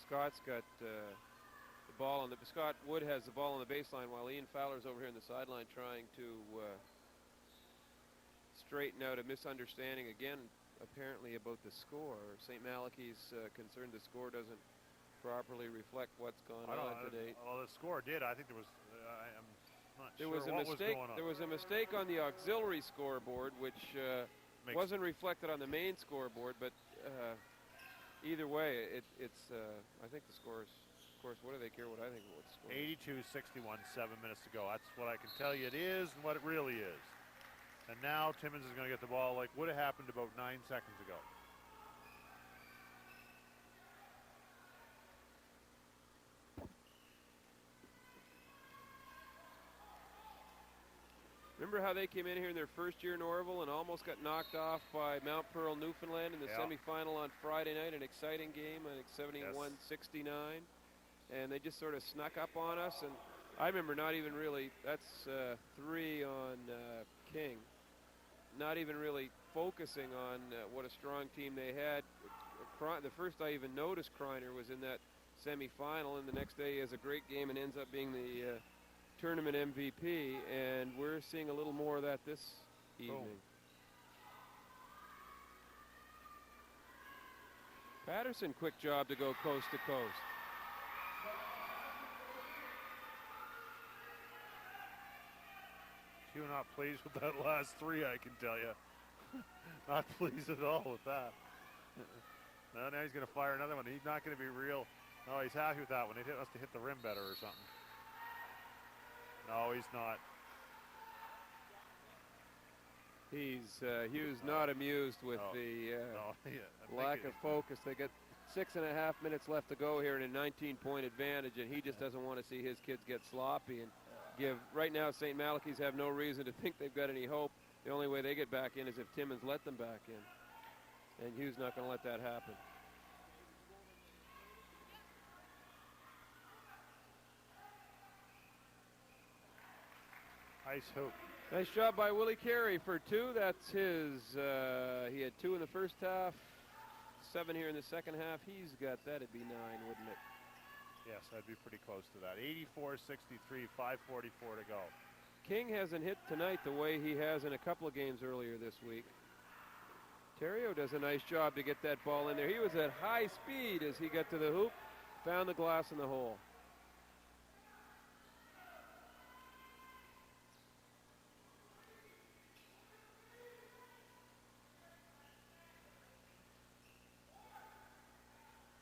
Scott's got the ball on the. Scott Wood has the ball on the baseline while Ian Fowler's over here on the sideline trying to straighten out a misunderstanding again, apparently about the score. St. Malachy's concerned the score doesn't properly reflect what's gone on today. Well, the score did. I think there was. I'm not there sure was a what mistake. was going on. There was a mistake on the auxiliary scoreboard, which wasn't reflected on the main scoreboard. But either way, it's. I think the score is. Of course, what do they care what I think about the score? 82-61, 7 minutes to go. That's what I can tell you it is and what it really is. And now Timmons is going to get the ball like would have happened about 9 seconds ago. Remember how they came in here in their first year in Orville and almost got knocked off by Mount Pearl, Newfoundland in the semifinal on Friday night, an exciting game, I think 71-69. And they just sort of snuck up on us. And I remember not even really, that's 3 on King, not even really focusing on what a strong team they had. The first I even noticed Kreiner was in that semifinal, and the next day he has a great game and ends up being the tournament MVP, and we're seeing a little more of that this evening. Patterson, quick job to go coast to coast. You're not pleased with that last 3, I can tell you. Not pleased at all with that. No, now he's going to fire another one. He's not going to be real. No, he's happy with that one. He must have hit the rim better or something. No, he's not. Hughes not amused with the lack of focus. They got 6.5 minutes left to go here in a 19-point advantage, and he just doesn't want to see his kids get sloppy and give. Right now, St. Malachy's have no reason to think they've got any hope. The only way they get back in is if Timmons let them back in, and Hughes not going to let that happen. Nice hoop. Nice job by Willie Carey for 2. That's his. He had 2 in the first half, 7 here in the second half. He's got that'd be 9, wouldn't it? Yes, I'd be pretty close to that. 84-63, 5:44 to go. King hasn't hit tonight the way he has in a couple of games earlier this week. Terrio does a nice job to get that ball in there. He was at high speed as he got to the hoop, found the glass in the hole.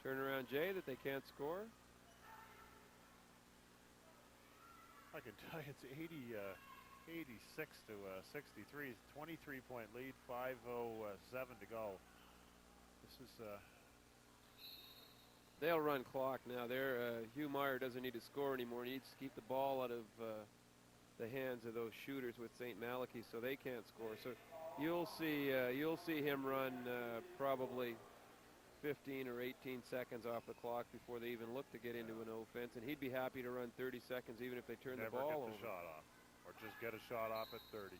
Turnaround Jay that they can't score. I can tell you it's 86 to 63. 23-point lead, 5:07 to go. This is. They'll run clock now. Hugh Meyer doesn't need to score anymore. He needs to keep the ball out of the hands of those shooters with St. Malachy, so they can't score. So you'll see him run probably 15 or 18 seconds off the clock before they even look to get into an offense, and he'd be happy to run 30 seconds even if they turn the ball over. Never get the shot off, or just get a shot off at 30.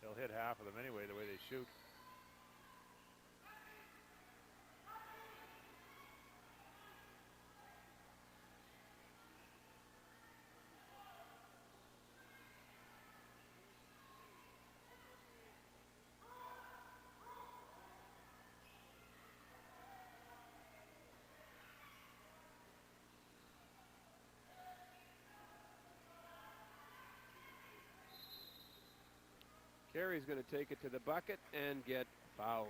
They'll hit half of them anyway, the way they shoot. Carey's going to take it to the bucket and get fouled.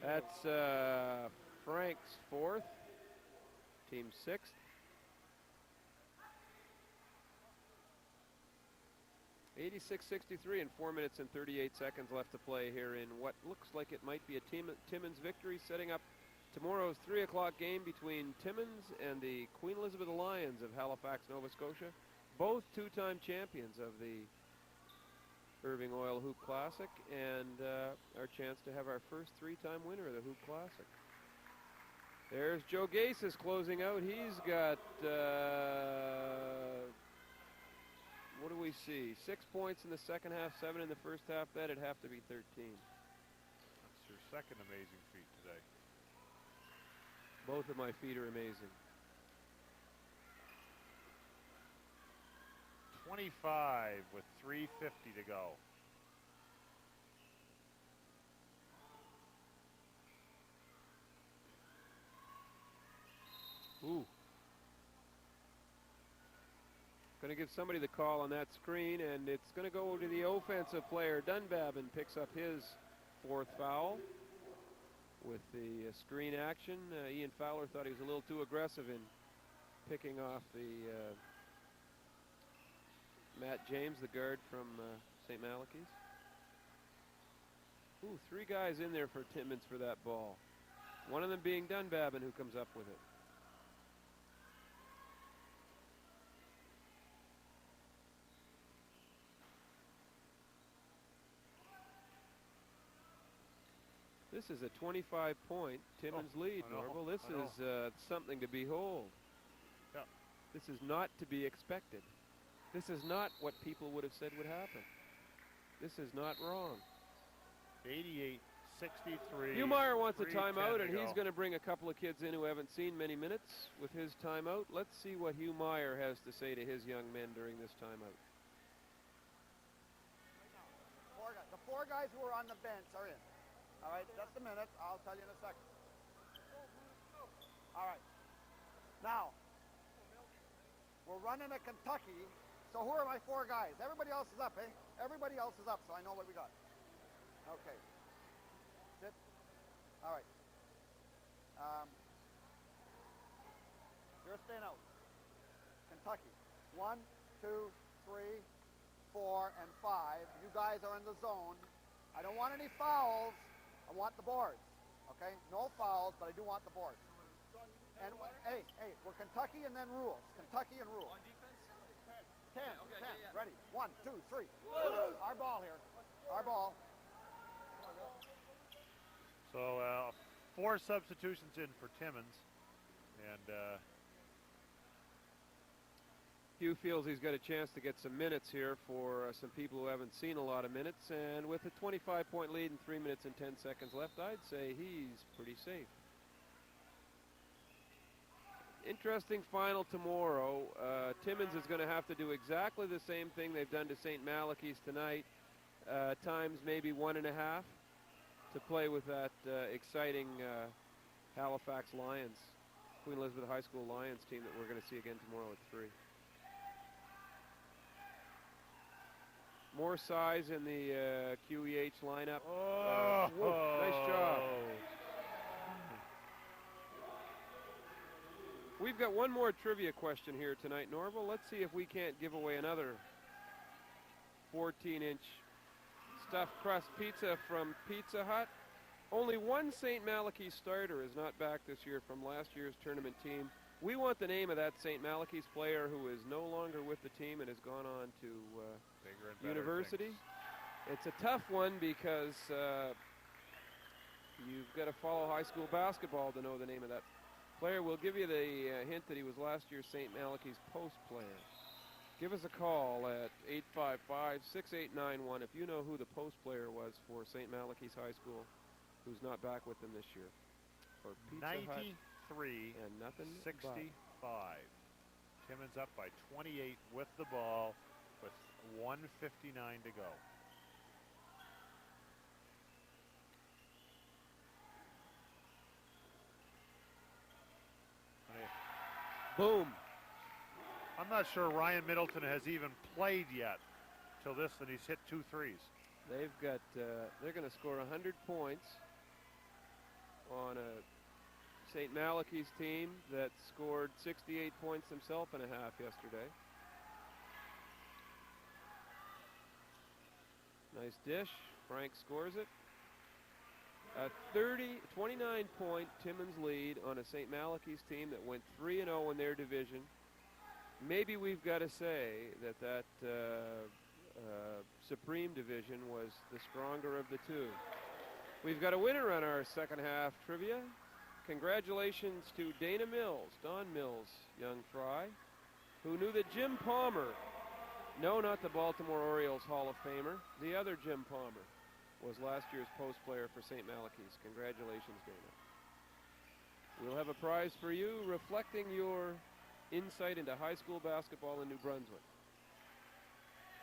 That's Frank's 4th, team 6th. (86-63) and 4 minutes and 38 seconds left to play here in what looks like it might be a Timmons victory, setting up tomorrow's 3 o'clock game between Timmons and the Queen Elizabeth Lions of Halifax, Nova Scotia, both 2-time champions of the Irving Oil Hoop Classic, and our chance to have our first 3-time winner of the Hoop Classic. There's Joe Gases closing out. He's got what do we see? 6 points in the second half, 7 in the first half. That'd have to be 13. That's your second amazing feat today. Both of my feet are amazing. 25 with 3:50 to go. Ooh. Going to give somebody the call on that screen, and it's going to go to the offensive player. Dunbabin picks up his 4th foul with the screen action. Ian Fowler thought he was a little too aggressive in picking off the Matt James, the guard from St. Malachy's. Ooh, 3 guys in there for Timmons for that ball. One of them being Dunbabin, who comes up with it. This is a 25-point Timmons lead, Norval. This is something to behold. Yeah. This is not to be expected. This is not what people would have said would happen. This is not wrong. 88-63. Humeyer wants a 3:10 timeout, to and he's go. going to bring a couple of kids in who haven't seen many minutes with his timeout. Let's see what Humeyer has to say to his young men during this timeout. The 4 guys who are on the bench are in. All right, just a minute. I'll tell you in a second. All right. Now, we're running a Kentucky. So who are my 4 guys? Everybody else is up, eh? Everybody else is up, so I know what we got. Okay. Sit. All right. You're staying out. Kentucky. 1, 2, 3, 4, and 5. You guys are in the zone. I don't want any fouls. I want the boards, okay? No fouls, but I do want the boards. And hey, we're Kentucky and then rules. Kentucky and rules. On defense? 10, okay, 10. Yeah. Ready? 1, 2, 3. Whoa. Our ball here. Our ball. So 4 substitutions in for Timmons, and Hugh feels he's got a chance to get some minutes here for some people who haven't seen a lot of minutes, and with a 25-point lead and 3 minutes and 10 seconds left, I'd say he's pretty safe. Interesting final tomorrow. Timmons is going to have to do exactly the same thing they've done to St. Malachy's tonight, times maybe 1.5, to play with that exciting Halifax Lions, Queen Elizabeth High School Lions team that we're going to see again tomorrow at 3. More size in the QEH lineup. Nice job. We've got one more trivia question here tonight, Norval. Let's see if we can't give away another 14-inch stuffed crust pizza from Pizza Hut. Only one St. Malachy starter is not back this year from last year's tournament team. We want the name of that St. Malachy's player who is no longer with the team and has gone on to University. It's a tough one because you've got to follow high school basketball to know the name of that player. We'll give you the hint that he was last year's St. Malachy's post player. Give us a call at 855-6891 if you know who the post player was for St. Malachy's High School who's not back with them this year. For Pizza 93 and nothing 65. Timmons up by 28 with the ball with 1:59 to go. Boom. I'm not sure Ryan Middleton has even played yet till this, and he's hit 2 threes. They've got, they're going to score 100 points on a St. Malachy's team that scored 68 points themselves in a half yesterday. Nice dish. Frank scores it. A 29-point Timmons lead on a St. Malachy's team that went 3-0 in their division. Maybe we've got to say that Supreme division was the stronger of the two. We've got a winner on our second half trivia. Congratulations to Dana Mills, Don Mills, young fry, who knew that Jim Palmer No, not the Baltimore Orioles Hall of Famer. The other Jim Palmer was last year's post player for St. Malachy's. Congratulations, Dana. We'll have a prize for you reflecting your insight into high school basketball in New Brunswick.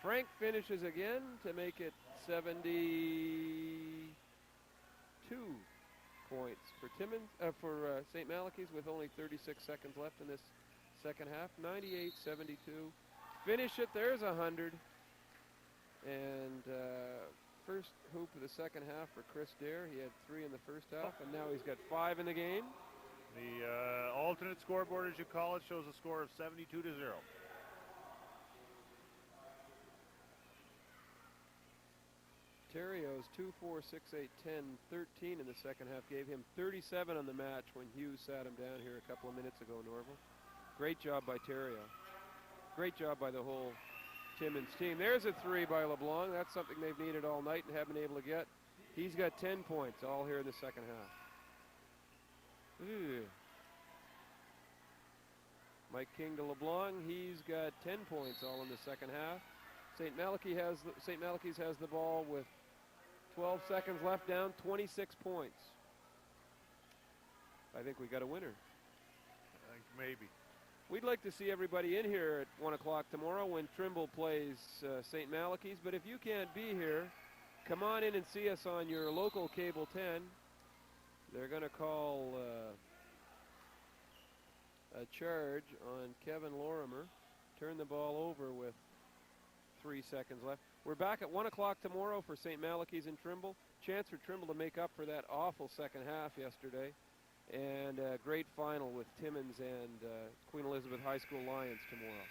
Frank finishes again to make it 72 points for Timmons, for St. Malachy's with only 36 seconds left in this second half. 98-72. Finish it. There's 100. And first hoop of the second half for Chris Dare. He had 3 in the first half, and now he's got 5 in the game. The alternate scoreboard, as you call it, shows a score of 72-0. Terrio's 2, 4, 6, 8, 10, 13 in the second half gave him 37 on the match when Hughes sat him down here a couple of minutes ago, Norval. Great job by Terrio. Great job by the whole Timmons team. There's a 3 by LeBlanc. That's something they've needed all night and haven't been able to get. He's got 10 points all here in the second half. Ew. Mike King to LeBlanc. He's got 10 points all in the second half. St. Malachy's has the ball with 12 seconds left, down 26 points. I think we got a winner. I think maybe. We'd like to see everybody in here at 1 o'clock tomorrow when Trimble plays St. Malachy's, but if you can't be here, come on in and see us on your local Cable 10. They're going to call a charge on Kevin Lorimer. Turn the ball over with 3 seconds left. We're back at 1 o'clock tomorrow for St. Malachy's in Trimble. Chance for Trimble to make up for that awful second half yesterday. And a great final with Timmons and Queen Elizabeth High School Lions tomorrow.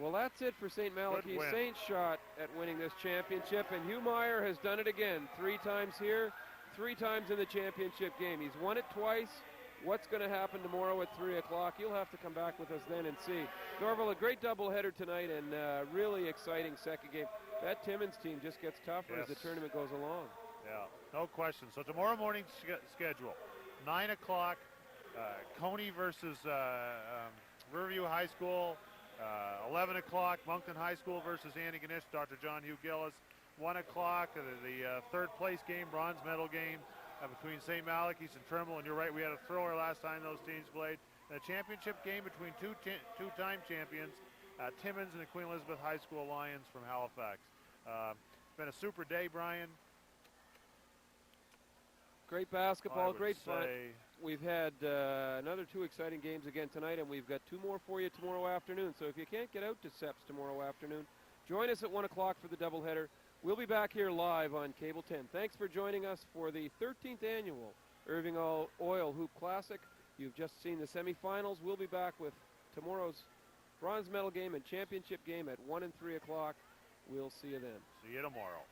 Well, that's it for St. Malachy's. Saints shot at winning this championship, and Hugh Meyer has done it again. 3 times here, 3 times in the championship game. He's won it twice. What's going to happen tomorrow at 3 o'clock? You'll have to come back with us then and see. Norval, a great doubleheader tonight and really exciting second game. That Timmons team just gets tougher as the tournament goes along. Yeah, no question. So tomorrow morning schedule, 9 o'clock, Coney versus Riverview High School. 11 o'clock, Moncton High School versus Antigonish, Dr. John Hugh Gillis. 1 o'clock, the third place game, bronze medal game between St. Malachy's and Trimble. And you're right, we had a thriller last time those teams played. And a championship game between two-time champions, Timmons and the Queen Elizabeth High School Lions from Halifax. Been a super day, Brian. Great basketball, great fun. We've had another 2 exciting games again tonight, and we've got 2 more for you tomorrow afternoon. So if you can't get out to Seps tomorrow afternoon, join us at 1 o'clock for the doubleheader. We'll be back here live on Cable 10. Thanks for joining us for the 13th annual Irving Oil Hoop Classic. You've just seen the semifinals. We'll be back with tomorrow's bronze medal game and championship game at 1 and 3 o'clock. We'll see you then. See you tomorrow.